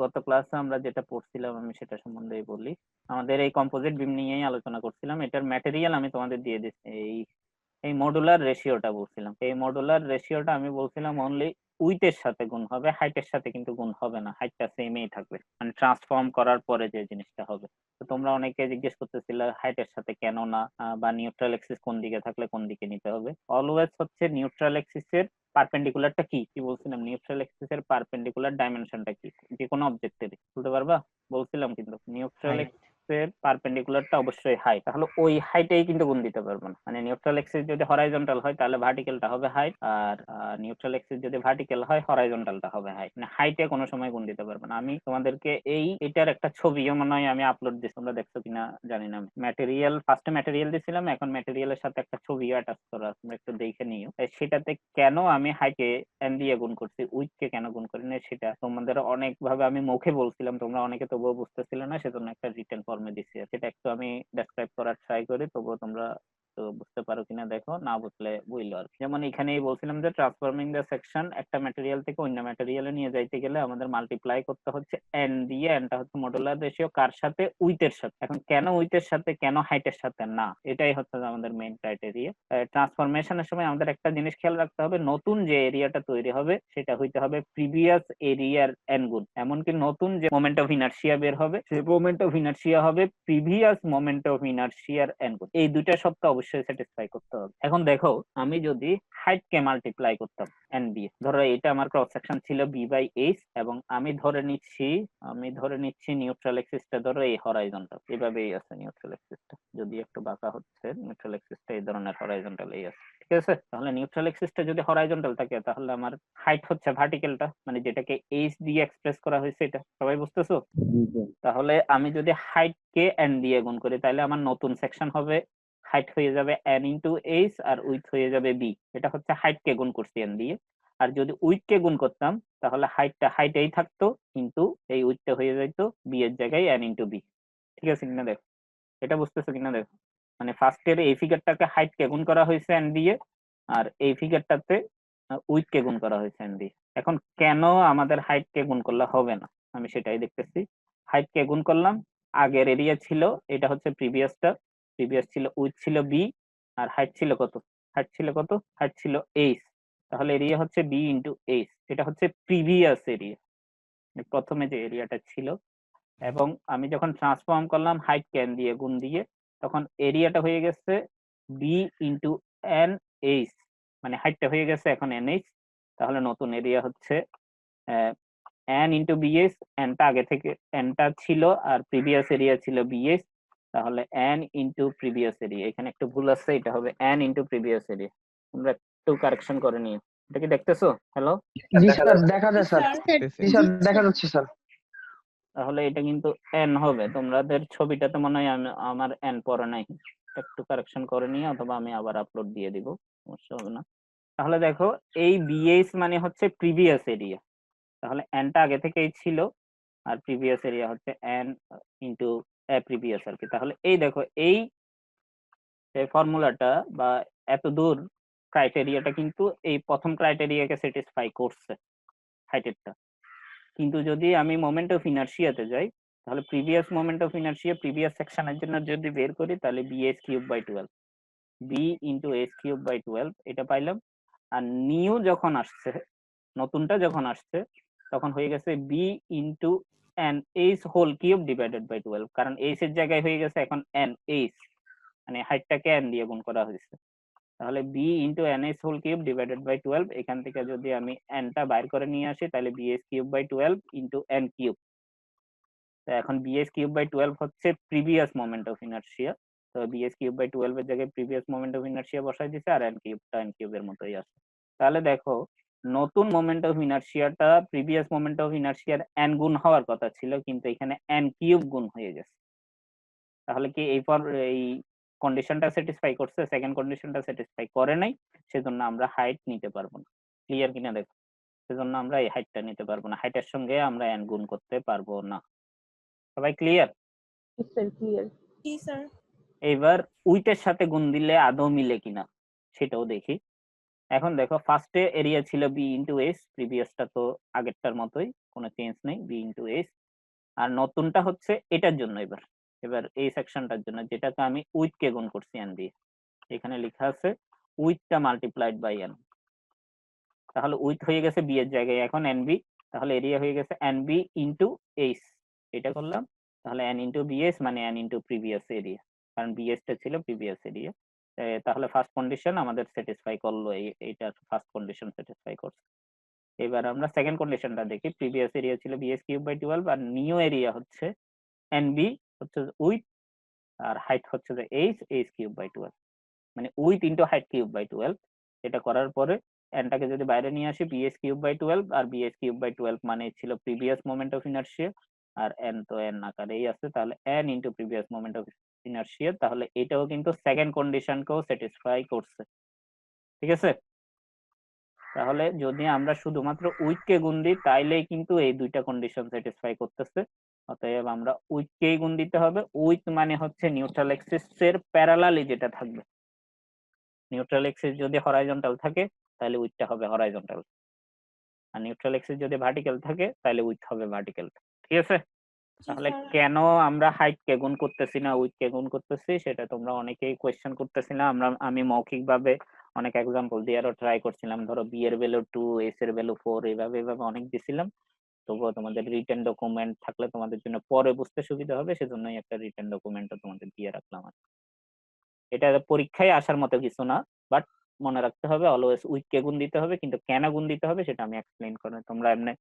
গত ক্লাসে আমরা যেটা পড়ছিলাম আমি সেটা সম্বন্ধেই বলি। আমাদের এই কম্পোজিট বিম নিয়েই আলোচনা করছিলাম। এটার ম্যাটেরিয়াল আমি তোমাদের দিয়ে দিচ্ছি। এই মডুলার রেশিওটা বলছিলাম। এই মডুলার রেশিওটা আমি বলছিলাম অনলি উইথের সাথে গুণ হবে, হাইটের সাথে কিন্তু গুণ হবে না। হাইটটা সেমই থাকবে, মানে ট্রান্সফর্ম করার পরে যে জিনিসটা হবে। তো তোমরা অনেকে জিজ্ঞেস করতেছিলে হাইটের সাথে কেন না, বা নিউট্রাল এক্সিস কোন দিকে থাকলে কোন দিকে নিতে হবে। অলওয়েজ হচ্ছে নিউট্রাল এক্সিসের পারপেন্ডিকুলারটা কি কি বলছিলাম, নিউট্রাল এক্সিসের পারপেন্ডিকুলার ডাইমেনশনটা কি যে কোনো অবজেক্টের বলতে পারবা? বলছিলাম কিন্তু নিউট্রাল এক্সিসের পারপেন্ডিকুলারটা অবশ্যই হাইট, তাহলে ওই হাইটেই কিন্তু গুণ দিতে পারবো না। মানে নিউট্রাল এক্সিস যদি হরাইজন্টাল হয় তাহলে ভার্টিক্যালটা হবে হাইট, আর নিউট্রাল এক্সিস যদি ভার্টিক্যাল হয় হরাইজন্টালটা হবে হাইট। মানে হাইটে কোনো সময় গুণ দিতে পারবো না। আমি তোমাদেরকে এটার একটা ছবিও মনে হয় আমি আপলোড দিচ্ছি, তোমরা দেখছো কিনা জানি না। ম্যাটেরিয়াল ফার্স্টে ম্যাটেরিয়াল দিছিলাম, এখন ম্যাটেরিয়ালের সাথে একটা ছবিও অ্যাটাচ করা আছে, তোমরা একটু দেখে নিও। সেটাতে কেন আমি হাইটে এন দিয়ে গুণ করছি, উইথকে কেন গুণ করি না সেটা তোমাদের অনেক ভাবে আমি মুখে বলছিলাম, তোমরা অনেকে তবুও বুঝতেছিলে না, সেজন্য একটা রিটেন ফর্মে দিচ্ছি। সেটা একটু আমি ডেসক্রাইব করার ট্রাই করি, তবুও তোমরা তো বুঝতে পারো কিনা দেখো, না বুঝলে বুঝলো আর। যেমন এখানেই বলছিলাম যে ট্রান্সফর্মিং দ্য সেকশন, একটা ম্যাটেরিয়াল থেকে অন্য ম্যাটেরিয়ালে নিয়ে যাইতে গেলে আমাদের মাল্টিপ্লাই করতে হচ্ছে এন দিয়ে। এনটা হচ্ছে মডুলার রেশিও কার সাথে, উইথের সাথে। এখন কেন উইথের সাথে, কেন হাইটের সাথে না, এটাই হচ্ছে আমাদের মেইন ক্রাইটেরিয়া। ট্রান্সফরমেশনের সময় আমাদের একটা জিনিস খেয়াল রাখতে হবে, নতুন যে এরিয়াটা তৈরি হবে সেটা হইতে হবে প্রিভিয়াস এরিয়ার এন গুণ। এমনকি নতুন যে মোমেন্ট অফ ইনার্শিয়া বের হবে সেই মোমেন্ট অফ ইনার্শিয়া হবে প্রিভিয়াস মোমেন্ট অফ ইনার্শিয়ার এন গুণ। এই দুইটা শর্ত অবশ্যই স্যাটিসফাই করতে হবে। এখন দেখো, আমি যদি হাইট কে মাল্টিপ্লাই করতাম এন দিয়ে, ধরো এটা আমার ক্রস সেকশন ছিল বি বাই এইচ, এবং আমি ধরে নিচ্ছি নিউট্রাল এক্সিসটা ধরো এই হরাইজন্টাল, এভাবেই আছে নিউট্রাল এক্সিসটা, যদি একটু বাঁকা হচ্ছে, নিউট্রাল এক্সিসটা এই ধরনের হরাইজন্টাল এই আছে, ঠিক আছে। তাহলে নিউট্রাল এক্সিসটা যদি হরাইজন্টাল থাকে তাহলে আমার হাইট হচ্ছে ভার্টিক্যালটা, মানে যেটাকে এইচ দিয়ে এক্সপ্রেস করা হয়েছে, এটা সবাই বুঝতেছো? তাহলে আমি যদি হাইট কে এন দিয়ে গুণ করি তাহলে আমার নতুন সেকশন হবে, হাইট হয়ে যাবে এন ইন্টু এইচ আর উইথ হয়ে যাবে বি। এটা হচ্ছে হাইট কে গুণ করছি এন দিয়ে। আর যদি উইথ কে গুণ করতাম তাহলে হাইটেই থাকতো, কিন্তু এই উইথটা হয়ে যাইতো বি এর জায়গায় এন ইন্টু বি। ঠিক আছে কিনা দেখো, এটা বুঝতেছো কিনা দেখো। মানে ফার্স্টের এই ফিগারটাকে হাইট কে গুণ করা হয়েছে এন দিয়ে, আর এই ফিগারটাতে উইথ কে গুণ করা হয়েছে এন দিয়ে। এখন কেন আমাদের হাইট কে গুণ করলে হবে না, আমি সেটাই দেখতেছি। হাইট কে গুণ করলাম, আগের এরিয়া ছিল, এটা হচ্ছে প্রিভিয়াসটা, প্রিভিয়াস ছিল উইথ ছিল বি, আর হাইট ছিল কত, হাইট ছিল এইচ। তাহলে এরিয়া হচ্ছে বি ইন্টু এইচ, এটা হচ্ছে প্রিভিয়াস এরিয়া, প্রথমে যে এরিয়াটা ছিল। এবং আমি যখন ট্রান্সফর্ম করলাম হাইট ক্যান দিয়ে গুণ দিয়ে, তখন এরিয়াটা হয়ে গেছে বি ইন্টু এন এইচ, মানে হাইটটা হয়ে গেছে এখন এন এইচ। তাহলে নতুন এরিয়া হচ্ছে এন ইন্টু বিএস, এনটা আগে থেকে এনটা ছিল আর প্রিভিয়াস এরিয়া ছিল বিএস, তাহলে এন ইন্টু প্রিভিয়াস এরিয়া, এখানে একটু ভুল আছে, এটা হবে এন ইন্টু প্রিভিয়াস এরিয়া। তোমরা একটু কারেকশন করে নিও। এটা কি দেখতেছো? হ্যালো, জি স্যার, দেখা যায় স্যার। জি স্যার, দেখা যাচ্ছে স্যার। তাহলে এটা কিন্তু এন হবে, তোমাদের ছবিটাতে মনে হয় আমার এন পরে নাই, একটু কারেকশন করে নিয়ে অথবা আমি আবার আপলোড দিয়ে দিব, সমস্যা হবে না। তাহলে দেখো, এই বিএস মানে হচ্ছে প্রিভিয়াস এরিয়া, তাহলে এনটা আগে থেকেই ছিল আর প্রিভিয়াস এরিয়া হচ্ছে এন ইন্টু প্রিভিয়াস আর কি। তাহলে এই দেখো, এই ফর্মুলাটা বা এত দূর ক্রাইটেরিয়াটা কিন্তু এই প্রথম ক্রাইটেরিয়াকে স্যাটিসফাই করছে, হাইটেরটা। কিন্তু যদি আমি মোমেন্ট অফ ইনার্শিয়াতে যাই, তাহলে previous moment of inertia previous সেকশনের জন্য যদি বের করি তাহলে B S cube by 12, B into S cube by 12 এটা পাইলাম। আর নিউ যখন আসছে, নতুনটা যখন আসছে, তখন হয়ে গেছে B into N H whole cube divided by 12, কারণ এইচ এর জায়গায় হয়ে গেছে এখন এন এইচ, মানে হাইটটাকে এন দিয়ে গুণ করা হয়েছে। তাহলে B into N S whole cube divided by 12, এখান থেকে যদি আমি এনটা বাইর করে নিয়ে আসি তাহলে B S cube by 12 into N cube. তো এখন বি এস কিউব বাই 12 হচ্ছে প্রিভিয়াস মোমেন্ট অফ ইনার্শিয়া, তো বি এস কিউব বাই 12 এর জায়গায় প্রিভিয়াস মোমেন্ট অফ ইনার্শিয়া বসাই দিছে, আর এন কিউবটা এন কিউবের মতোই আছে। তাহলে দেখো, নতুন মোমেন্ট অফ ইনার্শিয়াটা প্রিভিয়াস মোমেন্ট অফ ইনার্শিয়ার এন গুণ হওয়ার কথা ছিল, কিন্তু এখানে এন কিউব গুণ হয়ে গেছে। তাহলে কি এই কন্ডিশনটা স্যাটিসফাই করছে? সেকেন্ড কন্ডিশনটা স্যাটিসফাই করে নাই, সেজন্য আমরা হাইট নিতে পারবো না। ক্লিয়ার কিনা দেখো, সেজন্য আমরা এই হাইটটা নিতে পারবো না, হাইটের সঙ্গে আমরা এন গুণ করতে পারবো না। সবাই ক্লিয়ার? জি স্যার। এবার উইথের সাথে গুণ দিলে আদৌ মিলে কিনা সেটাও দেখি। এখন দেখো ফার্স্টে এরিয়া ছিল বি ইন্টু এস, প্রিভিয়াসটা তো আগেরটার মতোই, কোনো চেঞ্জ নেই, বি ইন্টু এস। আর নতুনটা হচ্ছে এটার জন্য, এবার এই সেকশনটার জন্য, যেটাকে আমি উইথ কে গুণ করছি এন দিয়ে। এখানে লেখা আছে উইথটা মাল্টিপ্লাইড বাই এন, তাহলে উইথ হয়ে গেছে বি এর জায়গায় এখন এন বি, তাহলে এরিয়া হয়ে গেছে এন বি ইন্টু এইচ। এটা করলাম, তাহলে এন ইন্টু বিএস মানে এন ইন্টু প্রিভিয়াস এরিয়া, কারণ বিএসটা ছিল প্রিভিয়াস এরিয়া। তাহলে ফার্স্ট কন্ডিশন আমাদের স্যাটিসফাই করলো, এইটার ফার্স্ট কন্ডিশন স্যাটিসফাই করছে। এবার আমরা সেকেন্ড কন্ডিশনটা দেখি। প্রিভিয়াস এরিয়া ছিল বিএস কিউব বাই 12 আর নিউ এরিয়া হচ্ছে এন বি হচ্ছে উইথ, আর হাইট হচ্ছে যে এইচ কিউব বাই 12, মানে width into height cube by 12। এটা করার পরে এনটাকে যদি বাইরে নিয়ে আসি, বিএস কিউব বাই 12, আর বিএস কিউব বাই 12 মানে ছিল প্রিভিয়াস মোমেন্ট অফ ইনার্শিয়া, আর এন তো এন আকারেই আছে, তাহলে N into previous moment of inertia. তাহলে এটাও কিন্তু সেকেন্ড কন্ডিশনকেও স্যাটিসফাই করছে, ঠিক আছে। তাহলে যদি আমরা শুধুমাত্র উইথ কে গুণ দিই তাইলেই কিন্তু এই দুইটা কন্ডিশন স্যাটিসফাই করতেছে, অতএব আমরা উইথ কেই গুণ দিতে হবে। উইথ মানে হচ্ছে নিউট্রাল এক্সিস এর প্যারালালি যেটা থাকবে, নিউট্রাল এক্সিস যদি হরাইজন্টাল থাকে তাহলে উইথটা হবে হরাইজন্টাল, আর নিউট্রাল এক্সিস যদি ভার্টিক্যাল থাকে তাহলে উইথ হবে ভার্টিক্যাল, ঠিক আছে। তাহলে কেন আমরা হাইট কে গুণ করতেছি না উইথ কে গুণ করতেছি সেটা তোমরা অনেকেই কোয়েশ্চেন করতেছিলাম। আমি মৌখিকভাবে অনেক এক্সাম্পল দিয়ে আরো ট্রাই করছিলাম, ধরো বি এর ভ্যালু 2, এস এর ভ্যালু 4, এইভাবে অনেক দিছিলাম। তবুও তোমাদের রিটেন ডকুমেন্ট থাকলে তোমাদের জন্য পরে বুঝতে সুবিধা হবে, সেজন্যই একটা রিটেন ডকুমেন্টও তোমাদের দিয়ে রাখলাম। এটা পরীক্ষায় আসার মতো কিছু না, বাট মনে রাখতে হবে অলওয়েজ উইথ কে গুণ দিতে হবে, কিন্তু কেন গুণ দিতে হবে সেটা আমি এক্সপ্লেইন করব, তোমরা এমনি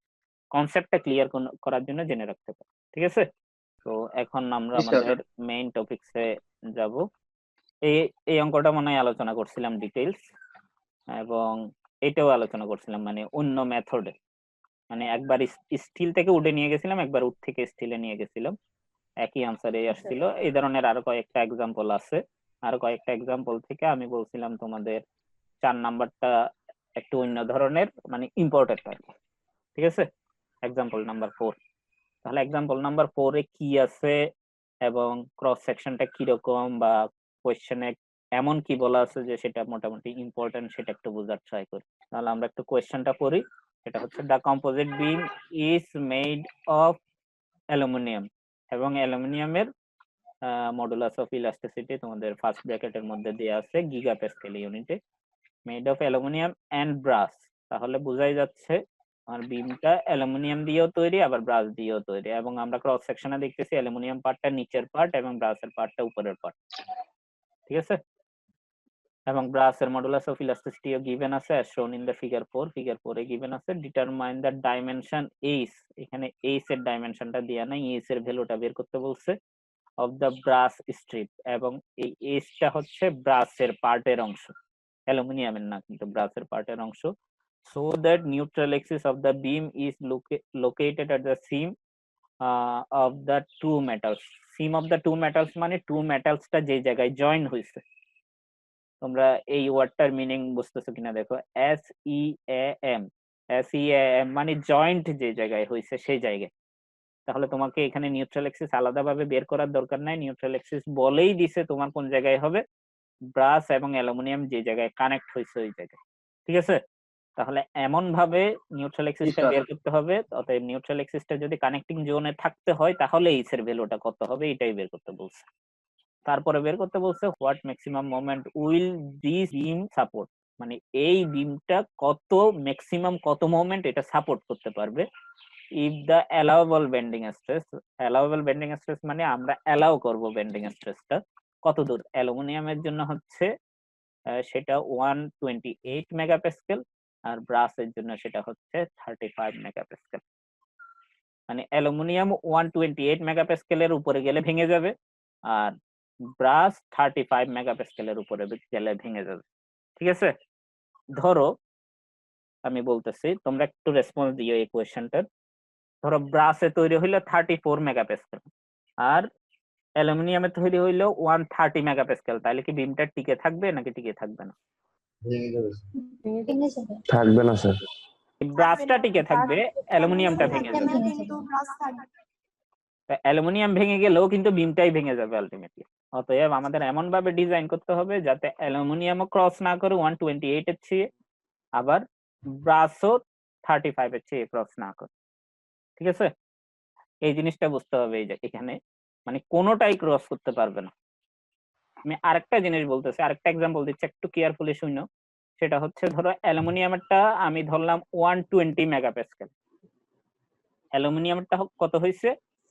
কনসেপ্টটা ক্লিয়ার করার জন্য জেনে রাখতে পারো, ঠিক আছে। তো এখন আমরা আমাদের মেইন টপিকসে যাব। এই অঙ্কটা মনে হয় আলোচনা করছিলাম ডিটেইলস, এবং এটাও আলোচনা করছিলাম মানে অন্য মেথডে, মানে একবার স্টিল থেকে উঠে নিয়ে গেছিলাম, একবার উড থেকে স্টিলে নিয়ে গেছিলাম, একই আনসারে আসছিল। এই ধরনের আরো কয়েকটা এক্সাম্পল আছে, আরো কয়েকটা এক্সাম্পল থেকে আমি বলছিলাম তোমাদের 4 নাম্বারটা একটু অন্য ধরনের, মানে ইম্পর্টেন্ট আর কি, ঠিক আছে। এক্সাম্পল নাম্বার 4, তাহলে এক্সাম্পল নাম্বার 4 এ কি আছে এবং ক্রস সেকশনটা কিরকম বা কোয়েশ্চেনে এমন কি বলা আছে যে সেটা মোটামুটি ইম্পর্টেন্ট, সেটা একটু বোঝার ট্রাই করি। তাহলে আমরা একটু কোয়েশ্চেনটা পড়ি। এটা হচ্ছে the composite beam is made of aluminium, এবং অ্যালুমিনিয়ামের মডুলাস অফ ইলাস্টিসিটি তোমাদের ফার্স্ট ব্র্যাকেটের মধ্যে দেয়া আছে গিগাপাস্কেল ইউনিটে, made of aluminium and brass. তাহলে বোঝাই যাচ্ছে আর বিমটা অ্যালুমিনিয়াম দিয়েও তৈরি আবার ব্রাস দিয়েও তৈরি, এবং আমরা ক্রস সেকশনে দেখতেছি অ্যালুমিনিয়াম পার্টটা নিচের পার্ট এবং ব্রাসের পার্টটা উপরের পার্ট, ঠিক আছে। এবং ব্রাসের মডুলাস অফ ইলাস্টিসিটিও গিভেন আছে as shown in the figure 4, figure 4 a given আছে। ডিটারমাইন দ্য ডাইমেনশন এইচ, এখানে এইচ এর ডাইমেনশনটা দেয়া নাই, এইচ এর ভ্যালুটা বের করতে বলছে, অফ দ্য ব্রাস স্ট্রিপ, এবং এই এইচটা হচ্ছে ব্রাসের পার্টের অংশ, অ্যালুমিনিয়ামের না কিন্তু ব্রাসের পার্টের অংশ। So that neutral axis of the beam is located at the seam of the two metals. Seam of the two metals মানে two metals টা যে জায়গায় জয়েন হইছে, তোমরা এই ওয়ার্ডটার মিনিং বুঝতেছো কিনা দেখো, SEAM, SEAM মানে জয়েন্ট যে জায়গায় হইছে সেই জায়গায়। তাহলে তোমাকে এখানে নিউট্রাল এক্সিস আলাদাভাবে বের করার দরকার নাই, নিউট্রাল এক্সিস বলেই দিছে তোমার কোন জায়গায় হবে, ব্রাস এবং অ্যালুমিনিয়াম যে জায়গায় কানেক্ট হইছে ওই জায়গায়, ঠিক আছে। তাহলে এমন ভাবে নিউট্রাল এক্সিসটা বের করতে হবে, অতএব নিউট্রাল এক্সিসটা যদি কানেক্টিং জোনে থাকতে হয় তাহলে এইচ এর ভ্যালুটা কত হবে এটাই বের করতে বলছে। তারপরে বের করতে বলছে what maximum moment will this beam support, মানে এই বিমটা কত ম্যাক্সিমাম কত মোমেন্ট এটা সাপোর্ট করতে পারবে। If the allowable bending stress, allowable bending stress মানে আমরা অ্যালাউ করব বেন্ডিং স্ট্রেসটা কত দূর, অ্যালুমিনিয়ামের জন্য হচ্ছে সেটা 128 মেগাপাস্কেল, আর ব্রাসের জন্য সেটা হচ্ছে 35 মেগাপাস্কেল। মানে অ্যালুমিনিয়াম 128 মেগাপাস্কেলের উপরে গেলে ভেঙে যাবে, আর ব্রাস 35 মেগাপাস্কেলের উপরে গেলে ভেঙে যাবে, ঠিক আছে। ধরো আমি বলতেছি, তোমরা একটু রেসপন্স দিও এই কোয়েশ্চেনটার। ধরো ব্রাসে তৈরি হইলো 34 মেগাপাস্কেল আর অ্যালুমিনিয়ামে তৈরি হইলো 130 মেগাপাস্কেল, তাহলে কি বিমটা টিকে থাকবে নাকি টিকে থাকবে না? থাকবে না স্যার, ব্রাসটা টিকে থাকবে, অ্যালুমিনিয়ামটা ভেঙে যাবে। অ্যালুমিনিয়াম ভেঙে গেলেও কিন্তু বিমটাই ভেঙে যাবে আলটিমেটলি। অতএব আমাদের এমন ভাবে ডিজাইন করতে হবে যাতে অ্যালুমিনিয়ামও ক্রস না করে 128 এর চেয়ে, আবার ব্রাসও 35 এর চেয়ে ক্রস না করে। ঠিক আছে, এই জিনিসটা বুঝতে হবে। এই যে এখানে মানে কোনোটাই ক্রস করতে পারবে না। আমি আরেকটা জিনিস বলতেছি, আরেকটা এক্সাম্পল দিচ্ছি, একটু কেয়ারফুলি শুনো। সেটা হচ্ছে ধরো অ্যালুমিনিয়ামেরটা আমি ধরলাম 120 মেগাপ্যাসকেল, অ্যালুমিনিয়ামটা কত হয়েছে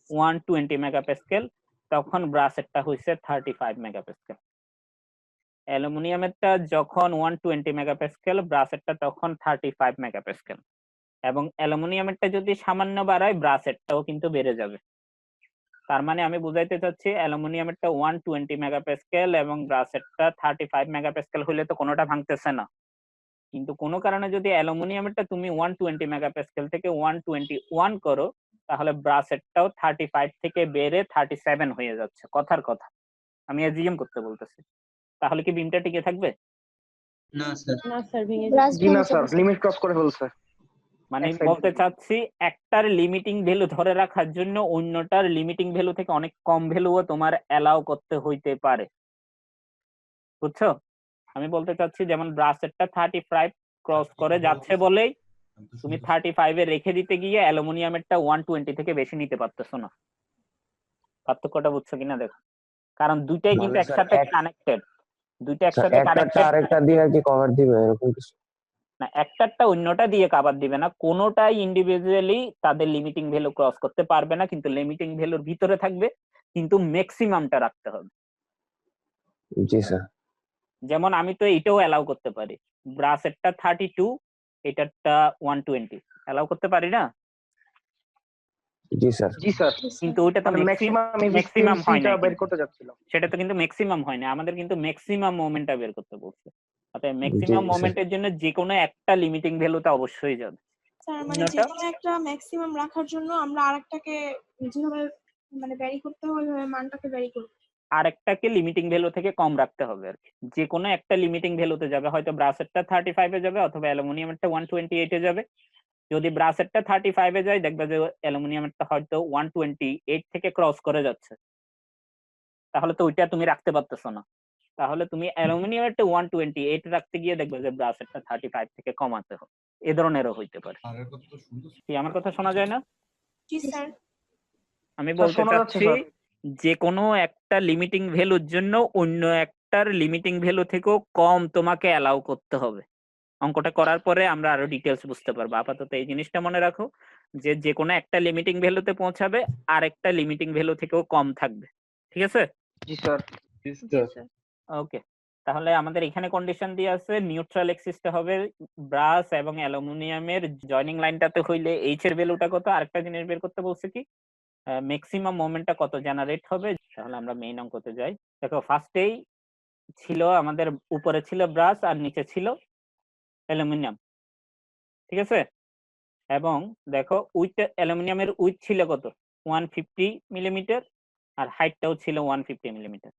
120 মেগাপ্যাসকেল, তখন ব্রাসেরটা হয়েছে 35 মেগাপ্যাসকেল। অ্যালুমিনিয়ামেরটা যখন 120 মেগাপ্যাসকেল, ব্রাসেরটা তখন 35 মেগাপ্যাসকেল। এবং অ্যালুমিনিয়ামেরটা যদি সামান্য বাড়ায়, ব্রাসেরটাও কিন্তু বেড়ে যাবে। তার মানে আমি বুঝাইতে চাচ্ছি অ্যালুমিনিয়ামেরটা 120 মেগাপ্যাসকেল এবং ব্রাসেরটা 35 মেগাপ্যাসকেল হলে তো কোনোটা ভাঙতেছে না। কিন্তু কোনো কারণে যদি অ্যালুমিনিয়ামেরটা তুমি 120 মেগাপ্যাসকেল থেকে 121 করো, তাহলে ব্রাসেরটাও 35 থেকে বেড়ে 37 হয়ে যাচ্ছে। কথার কথা, আমি এজিএম করতে বলতেছি। তাহলে কি বিমটা টিকে থাকবে? না স্যার। না স্যার ভেঙে জি না যাবে স্যার, লিমিট ক্রস করে ফেলছে। মানে এক side বলতে থেকে। চাচ্ছি একটার লিমিটিং ভ্যালু ধরে রাখার জন্য অন্যটার লিমিটিং ভ্যালু থেকে অনেক কম ভ্যালুও তোমার অ্যালাউ করতে হইতে পারে। বুঝছো? আমি বলতে চাচ্ছি যেমন ব্রাসেরটা 35 ক্রস করে যাচ্ছে বলেই তুমি 35 এ রেখে দিতে গিয়ে অ্যালুমিনিয়ামেরটা 120 থেকে বেশি নিতে পারতেছো না। পার্থক্যটা বুঝছো কিনা দেখো, কারণ দুইটাই কিন্তু মানে স্যার একসাথে কানেক্টেড, দুইটা স্যার একসাথে একটারটা কানেক্টেড। আরেকটা দিয়ে কি কভার দিবে এরকম কিছু? না, একটারটা অন্যটা দিয়ে কাভার দিবে না, কোনোটাই ইন্ডিভিজুয়ালি তাদের লিমিটিং ভ্যালু ক্রস করতে পারবে না, কিন্তু লিমিটিং ভ্যালুর ভিতরে থাকবে, কিন্তু ম্যাক্সিমামটা রাখতে হবে। জি স্যার। যেমন আমি তো এটাও অ্যালাউ করতে পারি, ব্রাসেরটা 32, এটারটা 120 অ্যালাউ করতে পারি না? জি স্যার। জি স্যার, কিন্তু ওইটা তো মানে ম্যাক্সিমাম ম্যাক্সিমাম হয় না, বের করতে যাচ্ছিল। সেটা তো কিন্তু ম্যাক্সিমাম হয় না, আমাদের কিন্তু ম্যাক্সিমাম মোমেন্টটা বের করতে বলছে। অর্থাৎ জি ম্যাক্সিমাম স্যার। মোমেন্টের জন্য যে কোনো একটা লিমিটিং ভ্যালুতে অবশ্যই যাবে। স্যার মানে যে কোনো একটা ম্যাক্সিমাম রাখার জন্য আমরা আরেকটাকে যেভাবে মানে ভ্যারি করতে হয় ওইভাবে মানটাকে ভ্যারি করব। আরেকটাকে লিমিটিং ভ্যালু থেকে কম রাখতে হবে আর কি। যে কোনো একটা লিমিটিং ভ্যালুতে যাবে, হয়তো ব্রাসেরটা 35 এ যাবে অথবা অ্যালুমিনিয়ামেরটা 128 এ যাবে। যদি ব্রাসেরটা 35 এ যায়, দেখবে যে অ্যালুমিনিয়ামেরটা হয়তো 128 থেকে ক্রস করে যাচ্ছে, তাহলে তো ওইটা তুমি রাখতে পারতেছো না। তাহলে তুমি অ্যালুমিনিয়ামেরটা 128 রাখতে গিয়ে দেখবে যে ব্রাসেরটা 35 থেকে কমাতে হবে। এ ধরনেরও হইতে পারে। কি আমার কথা শোনা যায় না? জি স্যার। আমি স্যার, বলতে শোনা যাচ্ছে চাচ্ছি স্যার। যে কোনো একটা লিমিটিং ভ্যালুর জন্য অন্য একটার লিমিটিং ভ্যালু থেকেও কম তোমাকে অ্যালাউ করতে হবে। অঙ্কটা করার পরে আমরা আরো ডিটেলস বুঝতে পারবো। আপাতত এই জিনিসটা মনে রাখো যে যে কোনো একটা লিমিটিং ভ্যালুতে পৌঁছাবে, আর একটা লিমিটিং ভ্যালু থেকেও কম থাকবে। ঠিক আছে? জি স্যার। জি স্যার। ওকে, তাহলে আমাদের এখানে কন্ডিশন দিয়ে আছে নিউট্রাল এক্সিসটা হবে ব্রাস এবং অ্যালুমিনিয়ামের জয়নিং লাইনটাতে হইলে এইচ এর ভ্যালুটা কত, আরেকটা জিনিস বের করতে বলছে কি ম্যাক্সিমাম মোমেন্টটা কত জেনারেট হবে। তাহলে আমরা মেইন অঙ্কতে যাই। দেখো ফার্স্টেই ছিল আমাদের, উপরে ছিল ব্রাস আর নিচে ছিল অ্যালুমিনিয়াম। ঠিক আছে, এবং দেখো উইথ অ্যালুমিনিয়ামের উইথ ছিল কত 150 মিলিমিটার, আর হাইটটাও ছিল 150 মিলিমিটার।